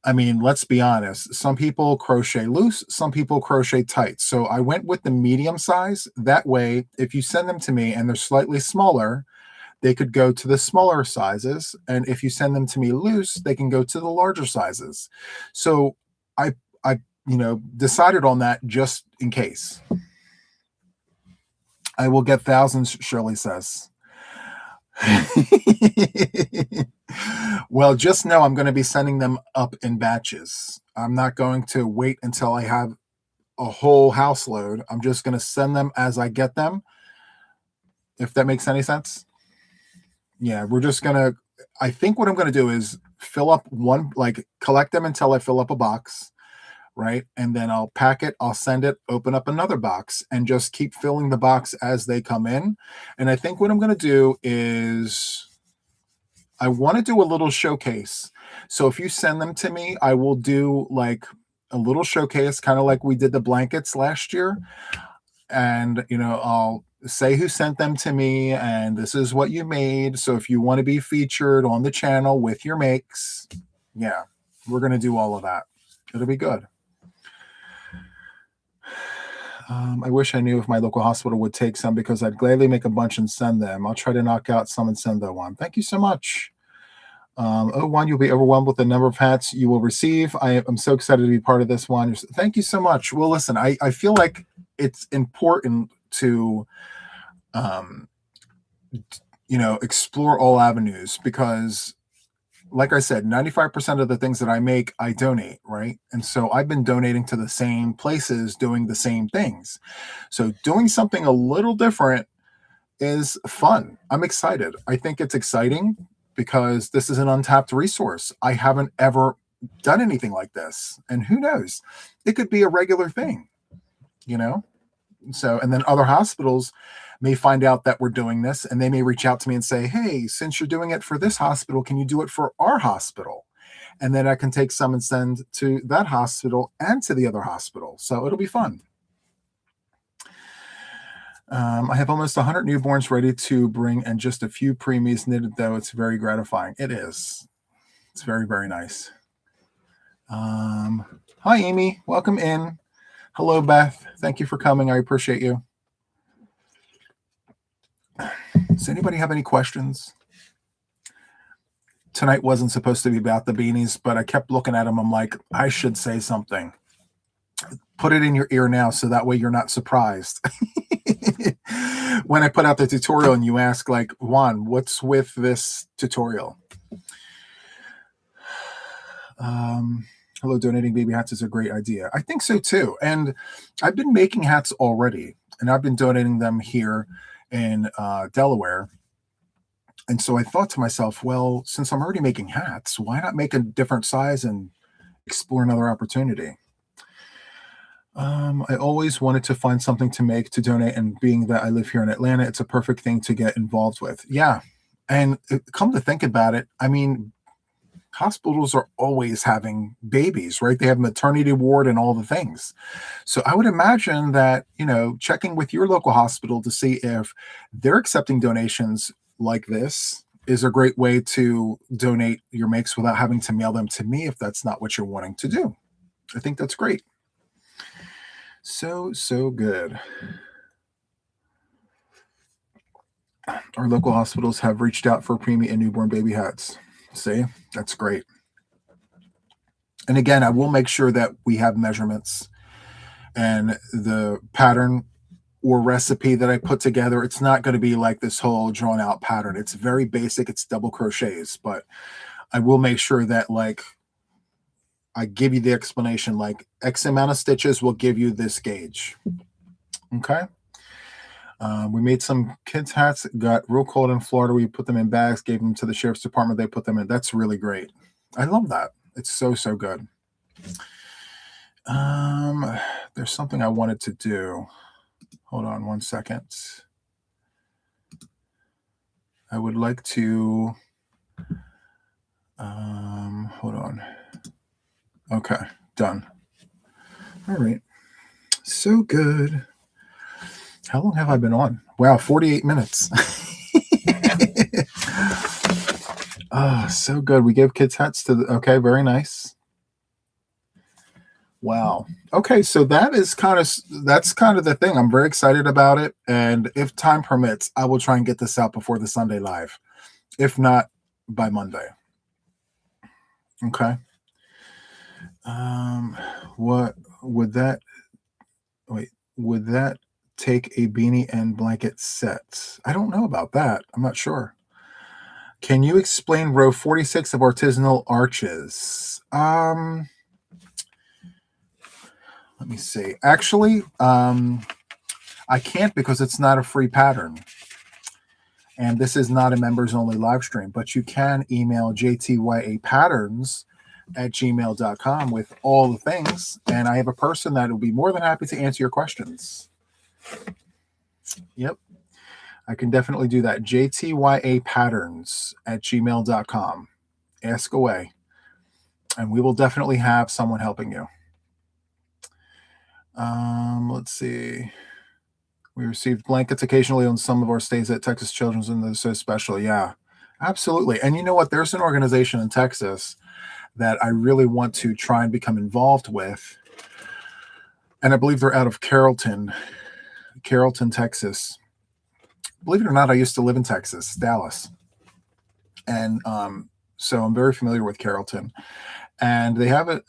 I mean, let's be honest, some people crochet loose, some people crochet tight. So I went with the medium size. That way, if you send them to me and they're slightly smaller, they could go to the smaller sizes. And if you send them to me loose, they can go to the larger sizes. So I decided on that just in case. I will get thousands, Shirley says. Well, just know I'm going to be sending them up in batches. I'm not going to wait until I have a whole house load. I'm just going to send them as I get them, if that makes any sense. Yeah, we're just going to, I think what I'm going to do is fill up one, like collect them until I fill up a box, right? And then I'll pack it, I'll send it, open up another box, and just keep filling the box as they come in. And I think what I'm going to do is I want to do a little showcase. So if you send them to me, I will do like a little showcase, kind of like we did the blankets last year. And, you know, I'll say who sent them to me and this is what you made. So if you want to be featured on the channel with your makes, yeah, we're going to do all of that. It'll be good. I wish I knew if my local hospital would take some because I'd gladly make a bunch and send them. I'll try to knock out some and send that one. Thank you so much. Oh, Juan, you'll be overwhelmed with the number of hats you will receive. I'm so excited to be part of this one. Thank you so much. Well, listen, I feel like it's important to, you know, explore all avenues because, like I said, 95% of the things that I make, I donate, right? And so I've been donating to the same places doing the same things. So doing something a little different is fun. I'm excited. I think it's exciting because this is an untapped resource. I haven't ever done anything like this. And who knows? It could be a regular thing, you know? So, and then other hospitals may find out that we're doing this and they may reach out to me and say, hey, since you're doing it for this hospital, can you do it for our hospital? And then I can take some and send to that hospital and to the other hospital. So it'll be fun. I have almost 100 newborns ready to bring and just a few preemies knitted, though. It's very gratifying. It is. It's very, very nice. Hi, Amy. Welcome in. Hello, Beth. Thank you for coming. I appreciate you. Does anybody have any questions? Tonight wasn't supposed to be about the beanies, but I kept looking at them. I'm like, I should say something. Put it in your ear now so that way you're not surprised. When I put out the tutorial and you ask, like, Juan, what's with this tutorial? Hello, donating baby hats is a great idea. I think so too. And I've been making hats already, and I've been donating them here in Delaware. And so I thought to myself, well, since I'm already making hats, why not make a different size and explore another opportunity? I always wanted to find something to make to donate, and being that I live here in Atlanta, it's a perfect thing to get involved with. Yeah. And come to think about it, I mean, hospitals are always having babies, right? They have maternity ward and all the things. So I would imagine that, you know, checking with your local hospital to see if they're accepting donations like this is a great way to donate your makes without having to mail them to me if that's not what you're wanting to do. I think that's great. So good. Our local hospitals have reached out for preemie and newborn baby hats. See, that's great. And again, I will make sure that we have measurements and the pattern or recipe that I put together. It's not going to be like this whole drawn out pattern. It's very basic. It's double crochets, but I will make sure that, like, I give you the explanation, like X amount of stitches will give you this gauge. Okay. We made some kids' hats. It got real cold in Florida. We put them in bags, gave them to the sheriff's department. They put them in. That's really great. I love that. It's so good. There's something I wanted to do. Hold on one second. I would like to, hold on. Okay, done. All right. So good. How long have I been on? Wow, 48 minutes. Oh, so good. We give kids hats to the, okay, very nice. Wow. Okay, so that's kind of the thing. I'm very excited about it. And if time permits, I will try and get this out before the Sunday live. If not, by Monday. Okay. What would that take a beanie and blanket set? I don't know about that. I'm not sure. Can you explain row 46 of artisanal arches? Let me see. Actually, I can't because it's not a free pattern. And this is not a members only live stream, but you can email jtyapatterns@gmail.com with all the things. And I have a person that will be more than happy to answer your questions. Yep. I can definitely do that. jtyapatterns@gmail.com. Ask away. And we will definitely have someone helping you. Let's see. We received blankets occasionally on some of our stays at Texas Children's, and they're so special. Yeah, absolutely. And you know what? There's an organization in Texas that I really want to try and become involved with. And I believe they're out of Carrollton, Texas. Believe it or not, I used to live in Texas, Dallas. And so I'm very familiar with Carrollton. And they have an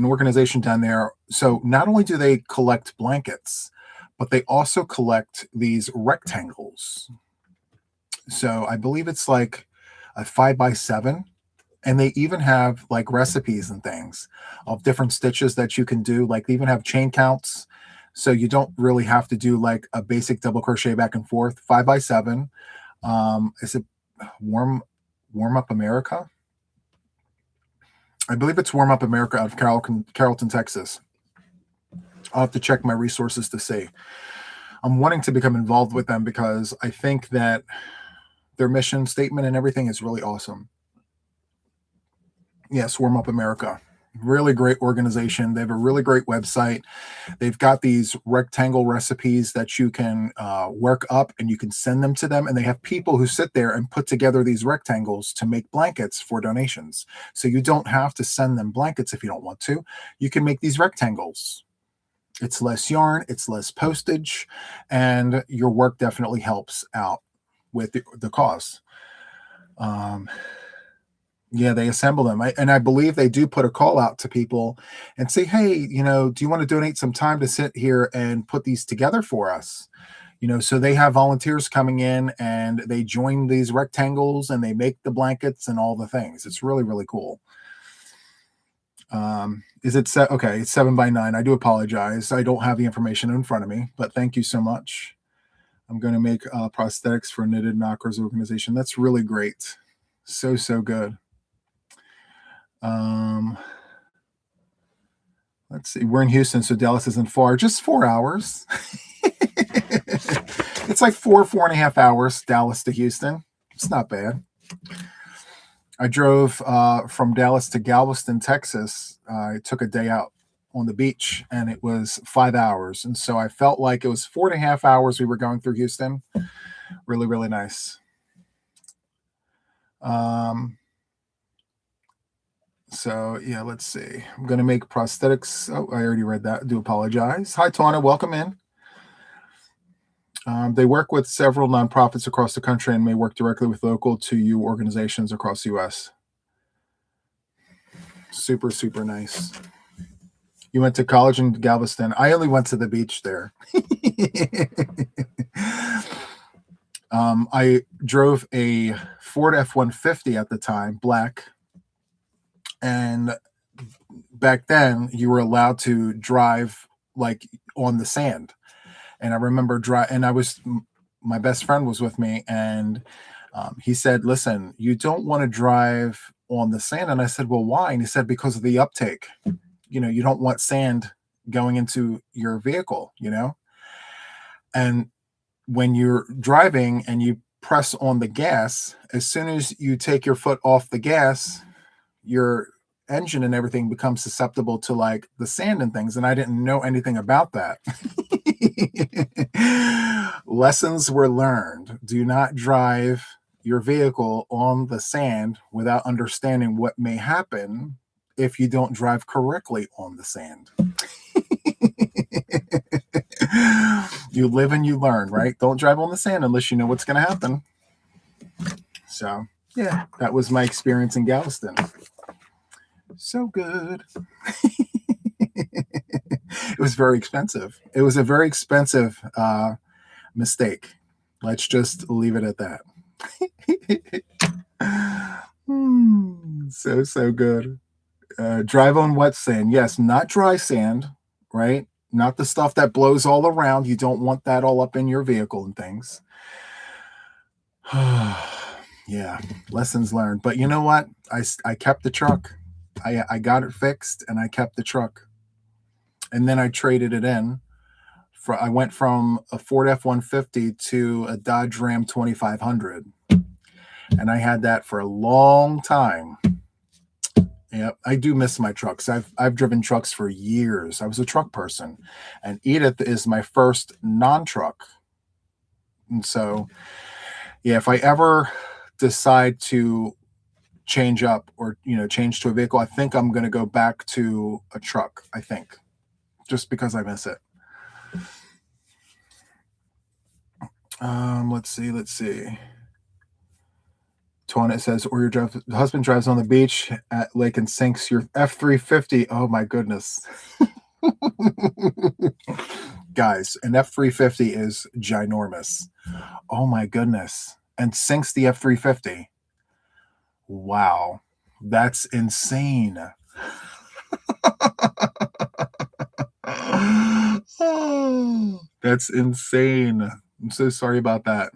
organization down there. So not only do they collect blankets, but they also collect these rectangles. So I believe it's like a 5x7. And they even have like recipes and things of different stitches that you can do. Like they even have chain counts. So you don't really have to do like a basic double crochet back and forth. 5x7. Is it Warm Up America? I believe it's Warm Up America out of Carrollton, Texas. I'll have to check my resources to see. I'm wanting to become involved with them because I think that their mission statement and everything is really awesome. Yes, Warm Up America. Really great organization. They have a really great website. They've got these rectangle recipes that you can work up and you can send them to them. And they have people who sit there and put together these rectangles to make blankets for donations. So you don't have to send them blankets if you don't want to. You can make these rectangles. It's less yarn, it's less postage, and your work definitely helps out with the cause. Yeah, they assemble them. And I believe they do put a call out to people and say, hey, you know, do you want to donate some time to sit here and put these together for us? You know, so they have volunteers coming in and they join these rectangles and they make the blankets and all the things. It's really, really cool. Is it set? Okay, it's 7x9. I do apologize. I don't have the information in front of me, but thank you so much. I'm going to make prosthetics for Knitted Knockers organization. That's really great. So, so good. Let's see. We're in Houston, so Dallas isn't far. Just 4 hours. It's like 4.5 hours, Dallas to Houston. It's not bad. I drove from Dallas to Galveston, Texas. I took a day out on the beach, and it was 5 hours. And so I felt like it was 4.5 hours we were going through Houston. Really, really nice. So, yeah, let's see. I'm going to make prosthetics. Oh, I already read that. I do apologize. Hi, Tawna. Welcome in. They work with several nonprofits across the country and may work directly with local to you organizations across the U.S. Super, super nice. You went to college in Galveston. I only went to the beach there. I drove a Ford F-150 at the time, black. And back then, you were allowed to drive like on the sand. And I remember my best friend was with me, and he said, listen, you don't want to drive on the sand. And I said, well, why? And he said, because of the uptake. You know, you don't want sand going into your vehicle, you know? And when you're driving and you press on the gas, as soon as you take your foot off the gas, your engine and everything becomes susceptible to like the sand and things. And I didn't know anything about that. Lessons were learned. Do not drive your vehicle on the sand without understanding what may happen if you don't drive correctly on the sand. You live and you learn, right? Don't drive on the sand unless you know what's going to happen. So, yeah, that was my experience in Galveston. So good. It was very expensive. It was a very expensive mistake. Let's just leave it at that. So good. Drive on wet sand. Yes, not dry sand, right? Not the stuff that blows all around. You don't want that all up in your vehicle and things. Yeah, lessons learned. But you know what? I kept the truck. I got it fixed and I kept the truck. And then I traded it in. I went from a Ford F-150 to a Dodge Ram 2500. And I had that for a long time. Yeah, I do miss my trucks. I've driven trucks for years. I was a truck person. And Edith is my first non-truck. And so, yeah, if I ever decide to change up or change to a vehicle, I think I'm going to go back to a truck. I think, just because I miss it. Let's see. Twana says, or your husband drives on the beach at lake and sinks your F-350. Oh my goodness. Guys, an F-350 is ginormous. Oh my goodness. And sinks the F-350. Wow. That's insane. Oh, that's insane. I'm so sorry about that.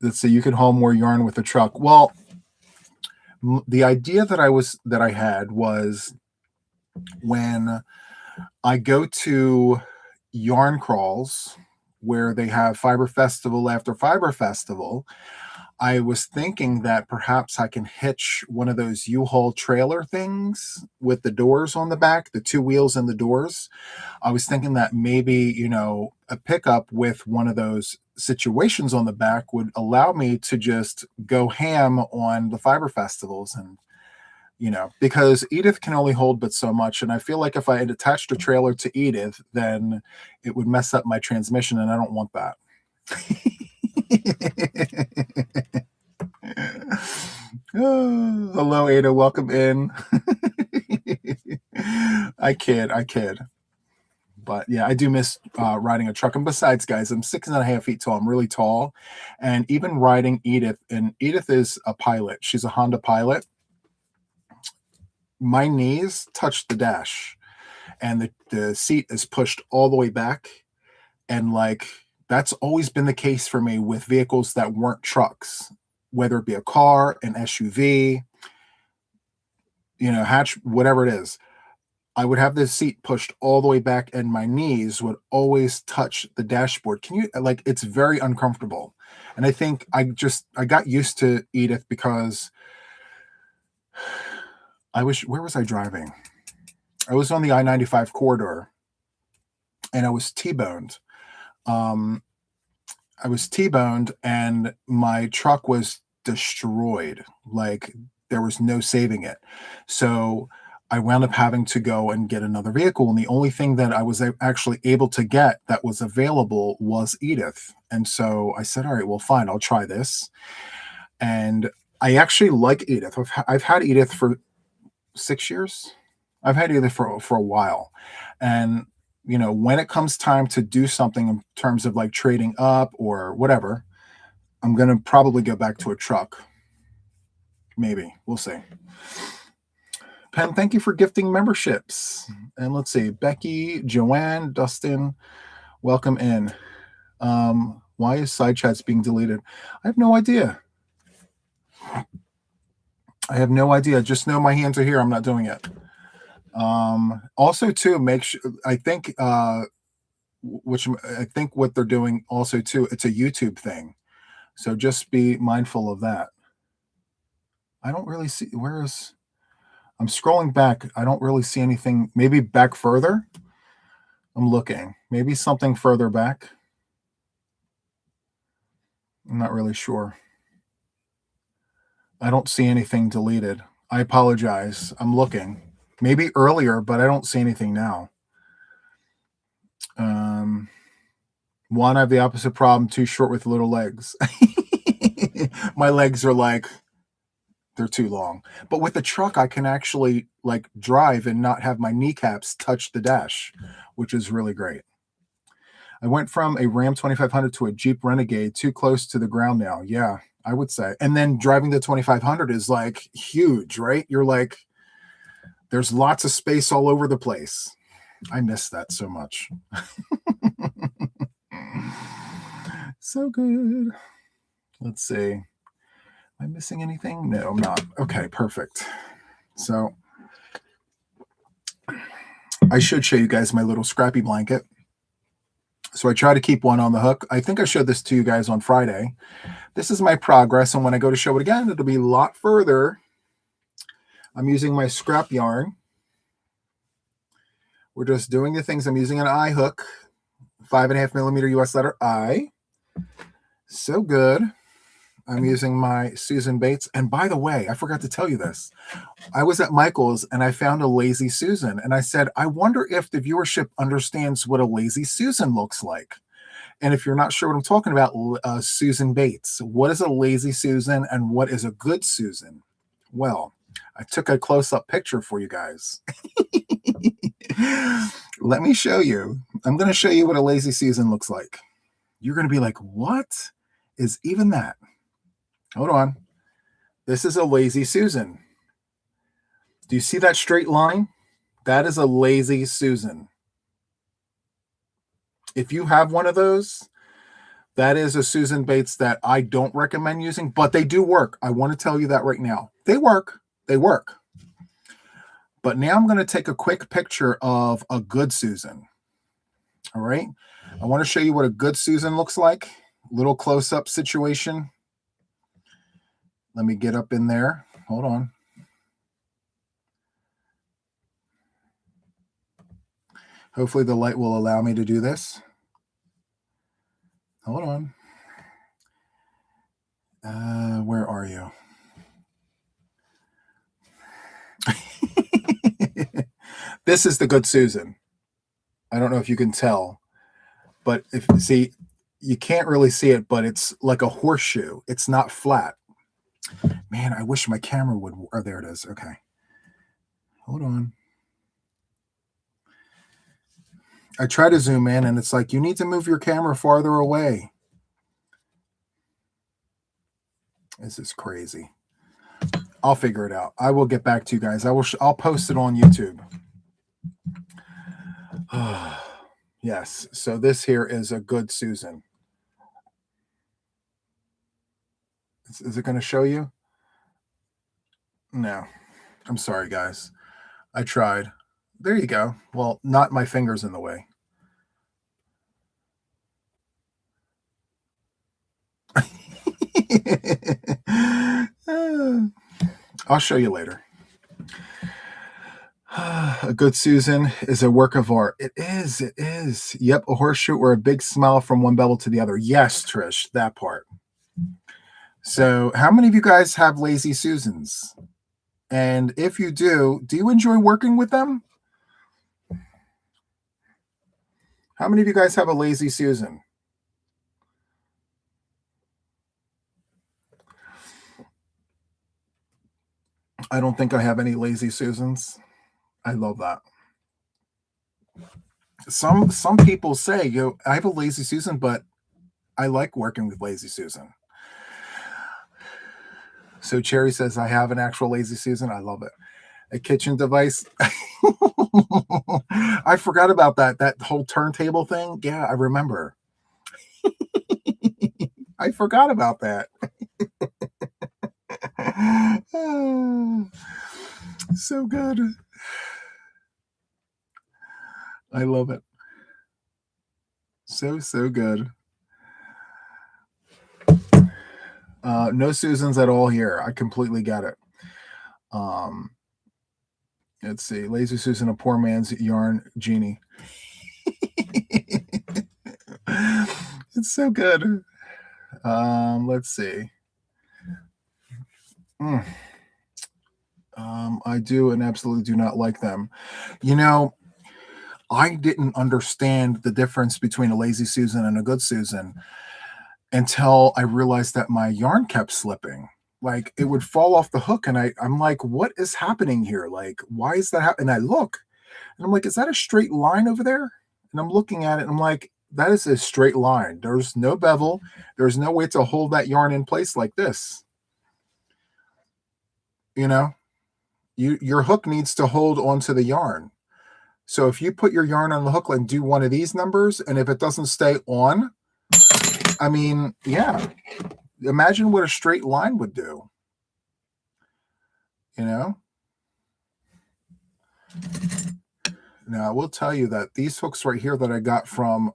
Let's see. You can haul more yarn with a truck. Well, the idea that I had was when I go to yarn crawls where they have Fiber Festival after Fiber Festival, I was thinking that perhaps I can hitch one of those U-Haul trailer things with the doors on the back, the two wheels and the doors. I was thinking that maybe, a pickup with one of those situations on the back would allow me to just go ham on the Fiber Festivals. And, because Edith can only hold but so much. And I feel like if I had attached a trailer to Edith, then it would mess up my transmission. And I don't want that. Oh, hello, Ada. Welcome in. I kid. But yeah, I do miss riding a truck. And besides, guys, I'm 6.5 feet tall. I'm really tall. And even riding Edith, and Edith is a pilot. She's a Honda pilot. My knees touch the dash and the seat is pushed all the way back. And that's always been the case for me with vehicles that weren't trucks, whether it be a car, an SUV, hatch, whatever it is. I would have the seat pushed all the way back and my knees would always touch the dashboard. Can you, it's very uncomfortable. And I think I got used to Edith because where was I driving? I was on the I-95 corridor and I was T-boned. I was T-boned and my truck was destroyed. There was no saving it. So I wound up having to go and get another vehicle. And the only thing that I was actually able to get that was available was Edith. And so I said, all right, well, fine, I'll try this. And I actually like Edith. I've had Edith for 6 years. I've had Edith for a while. And, when it comes time to do something in terms of trading up or whatever, I'm going to probably go back to a truck. Maybe. We'll see. Pen, thank you for gifting memberships. And let's see, Becky, Joanne, Dustin, welcome in. Why is side chats being deleted? I have no idea. Just know my hands are here. I'm not doing it. Also, too, make sure. I think what they're doing also too. It's a YouTube thing, so just be mindful of that. I don't really see I'm scrolling back. I don't really see anything. Maybe back further. I'm looking. Maybe something further back. I'm not really sure. I don't see anything deleted. I apologize. I'm looking. Maybe earlier, but I don't see anything now. One, I have the opposite problem. Too short with little legs. My legs are they're too long. But with the truck, I can actually drive and not have my kneecaps touch the dash, which is really great. I went from a Ram 2500 to a Jeep Renegade, too close to the ground now. Yeah, I would say. And then driving the 2500 is huge, right? You're there's lots of space all over the place. I miss that so much. So good. Let's see. Am I missing anything? No, I'm not. Okay, perfect. So I should show you guys my little scrappy blanket. So I try to keep one on the hook. I think I showed this to you guys on Friday. This is my progress, and when I go to show it again, it'll be a lot further. I'm using my scrap yarn. We're just doing the things. I'm using an I hook, 5.5 millimeter US letter I. So good. I'm using my Susan Bates. And by the way, I forgot to tell you this. I was at Michael's and I found a Lazy Susan. And I said, I wonder if the viewership understands what a Lazy Susan looks like. And if you're not sure what I'm talking about, Susan Bates. What is a Lazy Susan and what is a good Susan? Well, I took a close-up picture for you guys. Let me show you. I'm going to show you what a Lazy Susan looks like. You're going to be like, what is even that? Hold on. This is a Lazy Susan. Do you see that straight line? That is a Lazy Susan. If you have one of those, that is a Susan Bates that I don't recommend using, but they do work. I want to tell you that right now. They work. They work. But now I'm going to take a quick picture of a good Susan. All right. I want to show you what a good Susan looks like. Little close-up situation. Let me get up in there. Hold on. Hopefully the light will allow me to do this. Hold on. Where are you? This is the good Susan. I don't know if you can tell, but if you see, you can't really see it, but it's like a horseshoe. It's not flat. Man, I wish my camera would. Oh, there it is. Okay. Hold on. I try to zoom in, and it's like, you need to move your camera farther away. This is crazy. I'll figure it out. I will get back to you guys. I'll post it on YouTube. Yes. So this here is a good Susan. Is it going to show you? No. I'm sorry, guys. I tried. There you go. Well, not my fingers in the way. I'll show you later. A good Susan is a work of art. It is. It is. Yep, a horseshoe or a big smile from one bevel to the other. Yes, Trish, that part. So how many of you guys have Lazy Susans? And if you do you enjoy working with them? How many of you guys have a Lazy Susan? I don't think I have any Lazy Susans. I love that. Some people say, I have a Lazy Susan, but I like working with Lazy Susan. So Cherry says, I have an actual Lazy Susan. I love it. A kitchen device. I forgot about that whole turntable thing. Yeah, I remember. I forgot about that. So good. I love it. So good. No Susans at all here. I completely get it. Let's see. Lazy Susan, a poor man's yarn genie. It's so good. Let's see. I do and absolutely do not like them. I didn't understand the difference between a Lazy Susan and a good Susan until I realized that my yarn kept slipping. Like, it would fall off the hook, and I'm like, what is happening here? Like, why is that happening? And I look, and I'm like, is that a straight line over there? And I'm looking at it, and I'm like, that is a straight line. There's no bevel. There's no way to hold that yarn in place like this. Your hook needs to hold onto the yarn. So if you put your yarn on the hook and do one of these numbers, and if it doesn't stay on, I mean, yeah. Imagine what a straight line would do. You know? Now, I will tell you that these hooks right here that I got from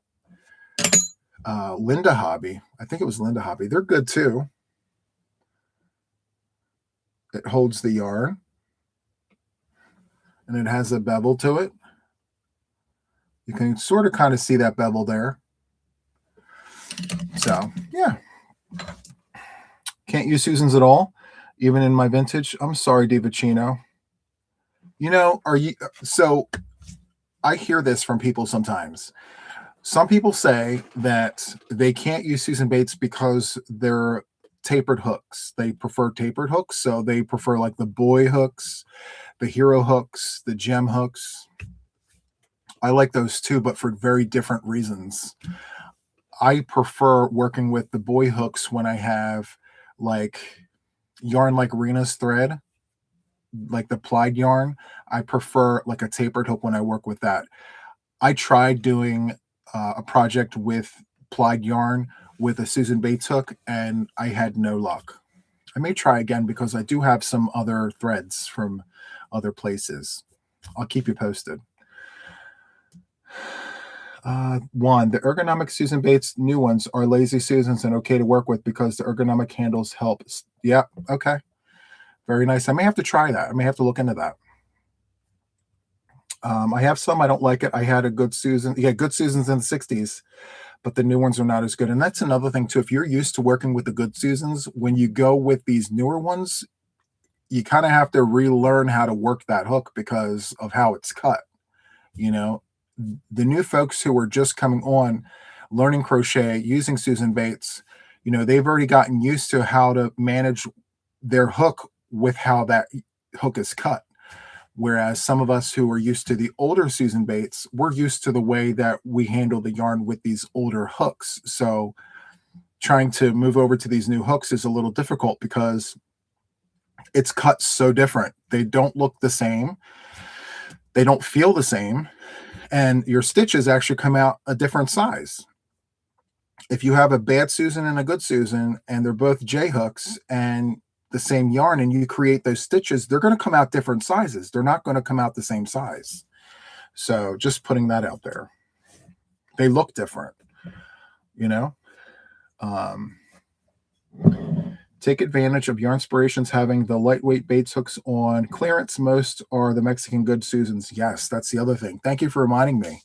Linda Hobby, I think it was Linda Hobby, they're good too. It holds the yarn, and it has a bevel to it. You can sort of kind of see that bevel there. So, yeah. Can't use Susan's at all, even in my vintage. I'm sorry, Divicino. You know, so I hear this from people sometimes. Some people say that they can't use Susan Bates because they're tapered hooks. They prefer tapered hooks. So they prefer like the boy hooks, the hero hooks, the gem hooks. I like those too, but for very different reasons. I prefer working with the boy hooks when I have like yarn like Rena's thread, like the plied yarn. I prefer like a tapered hook when I work with that. I tried doing a project with plied yarn with a Susan Bates hook, and I had no luck. I may try again because I do have some other threads from other places. I'll keep you posted. Juan, the ergonomic Susan Bates new ones are lazy Susans and okay to work with because the ergonomic handles help. Yeah, okay. Very nice. I may have to try that. I may have to look into that. I have some. I don't like it. I had a good Susan. Yeah, good Susans in the 60s, but the new ones are not as good. And that's another thing, too. If you're used to working with the good Susans, when you go with these newer ones, you kind of have to relearn how to work that hook because of how it's cut. You know, the new folks who are just coming on, learning crochet, using Susan Bates, you know, they've already gotten used to how to manage their hook with how that hook is cut. Whereas some of us who are used to the older Susan Bates, we're used to the way that we handle the yarn with these older hooks. So trying to move over to these new hooks is a little difficult because it's cut so different. They don't look the same. They don't feel the same. And your stitches actually come out a different size. If you have a bad Susan and a good Susan, and they're both J hooks and the same yarn, and you create those stitches, they're going to come out different sizes. They're not going to come out the same size. So just putting that out there. They look different, you know. Take advantage of Yarnspirations having the lightweight Bates hooks on clearance. Most are the Mexican good Susans. Yes, that's the other thing. Thank you for reminding me.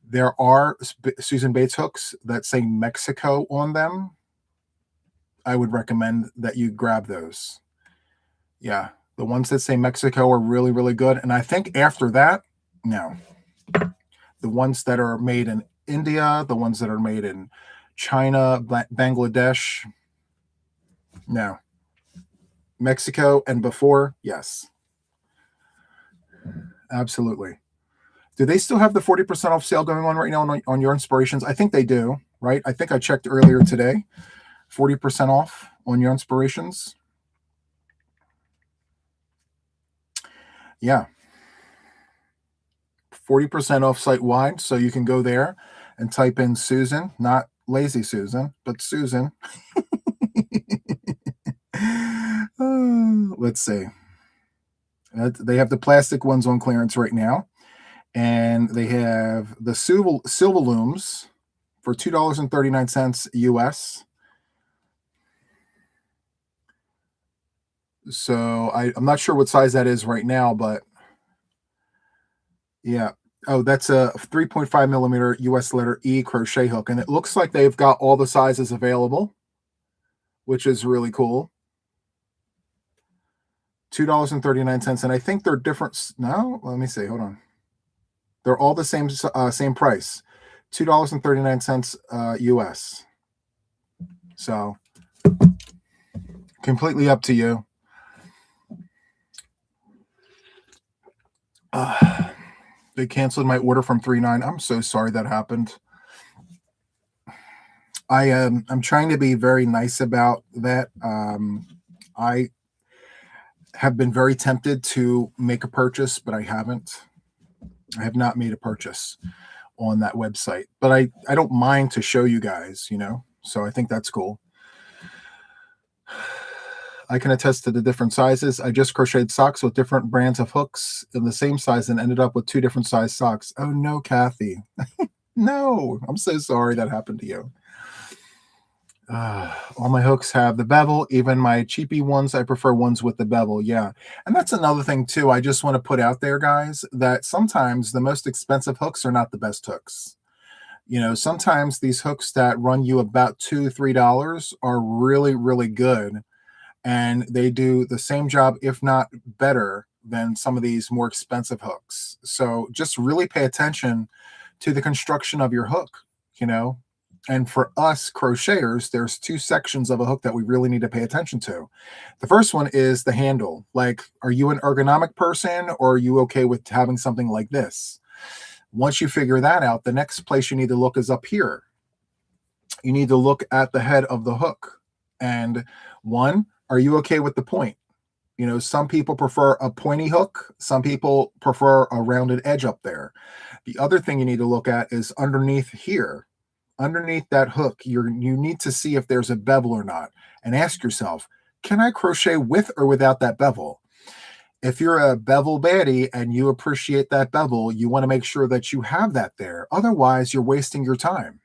There are Susan Bates hooks that say Mexico on them. I would recommend that you grab those. Yeah, the ones that say Mexico are really, really good. And I think after that, no. The ones that are made in India, the ones that are made in China, Bangladesh, no. Mexico and before, yes. Absolutely. Do they still have the 40% off sale going on right now on Yarnspirations? I think they do, right? I think I checked earlier today. 40% off on Yarnspirations. Yeah. 40% off site-wide, so you can go there and type in Susan, not Lazy Susan, but Susan. Let's see. They have the plastic ones on clearance right now, and they have the Silver Looms for $2.39 US. So I'm not sure what size that is right now, but yeah. Oh, that's a 3.5 millimeter US letter E crochet hook, and it looks like they've got all the sizes available, which is really cool. $2.39, and I think they're different. No, let me see. Hold on. They're all the same price, $2.39 US. So completely up to you. They canceled my order from 3.9. I'm so sorry that happened. I'm trying to be very nice about that. I have been very tempted to make a purchase, but I haven't. I have not made a purchase. on that website. But I don't mind to show you guys, you know, so I think that's cool. I can attest to the different sizes. I just crocheted socks with different brands of hooks in the same size and ended up with 2 different size socks. Oh no, Kathy. No, I'm so sorry that happened to you. All my hooks have the bevel, even my cheapy ones. I prefer ones with the bevel. Yeah. And that's another thing too. I just want to put out there, guys, that sometimes the most expensive hooks are not the best hooks. You know, sometimes these hooks that run you about $2, $3 are really, really good. And they do the same job, if not better, than some of these more expensive hooks. So just really pay attention to the construction of your hook, you know. And for us crocheters, there's 2 sections of a hook that we really need to pay attention to. The first one is the handle. Like, are you an ergonomic person, or are you okay with having something like this? Once you figure that out, the next place you need to look is up here. You need to look at the head of the hook. And one, are you okay with the point? You know, some people prefer a pointy hook. Some people prefer a rounded edge up there. The other thing you need to look at is underneath here. Underneath that hook, you need to see if there's a bevel or not, and ask yourself, can I crochet with or without that bevel? If you're a bevel baddie and you appreciate that bevel, you want to make sure that you have that there. Otherwise, you're wasting your time.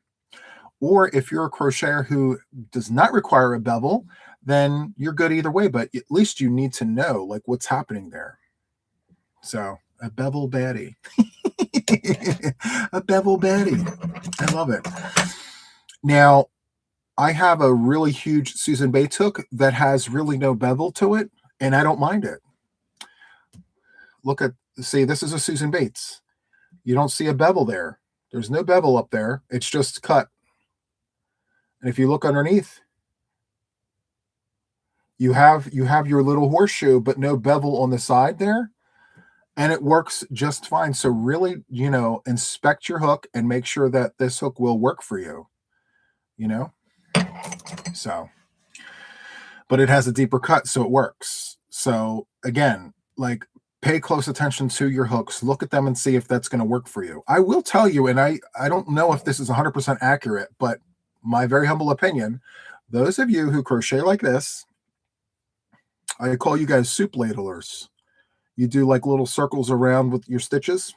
Or if you're a crocheter who does not require a bevel, then you're good either way, but at least you need to know like what's happening there. So a bevel baddie. A bevel baddie. I love it. Now, I have a really huge Susan Bates hook that has really no bevel to it, and I don't mind it. Look at, see, this is a Susan Bates. You don't see a bevel there. There's no bevel up there. It's just cut. And if you look underneath, you have your little horseshoe, but no bevel on the side there. And it works just fine. So really, you know, inspect your hook and make sure that this hook will work for you, you know? So, but it has a deeper cut, so it works. So again, like, pay close attention to your hooks. Look at them and see if that's going to work for you. I will tell you, and I don't know if this is 100% accurate, but my very humble opinion, those of you who crochet like this, I call you guys soup ladlers. You do like little circles around with your stitches.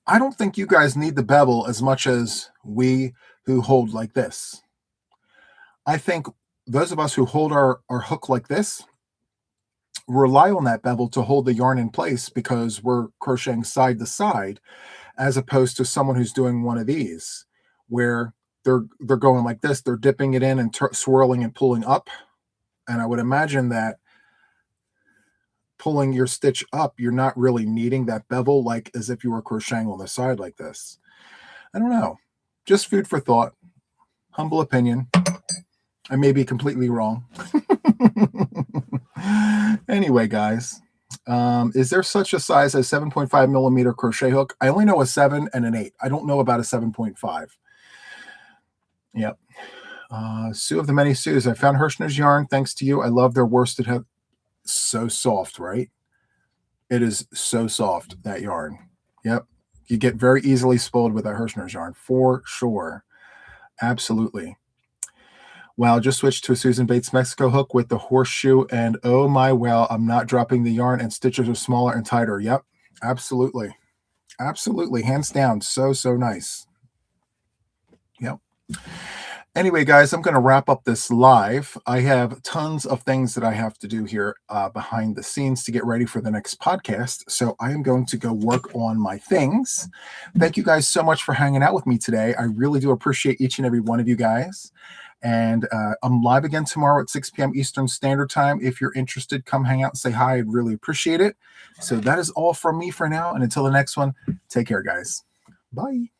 I don't think you guys need the bevel as much as we who hold like this. I think those of us who hold our hook like this rely on that bevel to hold the yarn in place because we're crocheting side to side, as opposed to someone who's doing one of these where they're going like this. They're dipping it in and swirling and pulling up. And I would imagine that pulling your stitch up, you're not really needing that bevel like as if you were crocheting on the side like this. I don't know. Just food for thought. Humble opinion. I may be completely wrong. Anyway, guys, is there such a size as 7.5 millimeter crochet hook? I only know a 7 and an 8. I don't know about a 7.5. Yep. Sue of the Many Sues. I found Hirschner's yarn. Thanks to you. I love their worsted head. So soft, right? It is so soft, that yarn. Yep. You get very easily spoiled with that Hirschner's yarn, for sure. Absolutely. Wow, just switched to a Susan Bates Mexico hook with the horseshoe, and oh my wow, I'm not dropping the yarn, and stitches are smaller and tighter. Yep, absolutely. Absolutely, hands down. So nice. Yep. Anyway, guys, I'm going to wrap up this live. I have tons of things that I have to do here behind the scenes to get ready for the next podcast. So I am going to go work on my things. Thank you guys so much for hanging out with me today. I really do appreciate each and every one of you guys. And I'm live again tomorrow at 6 p.m. Eastern Standard Time. If you're interested, come hang out and say hi. I'd really appreciate it. So that is all from me for now. And until the next one, take care, guys. Bye.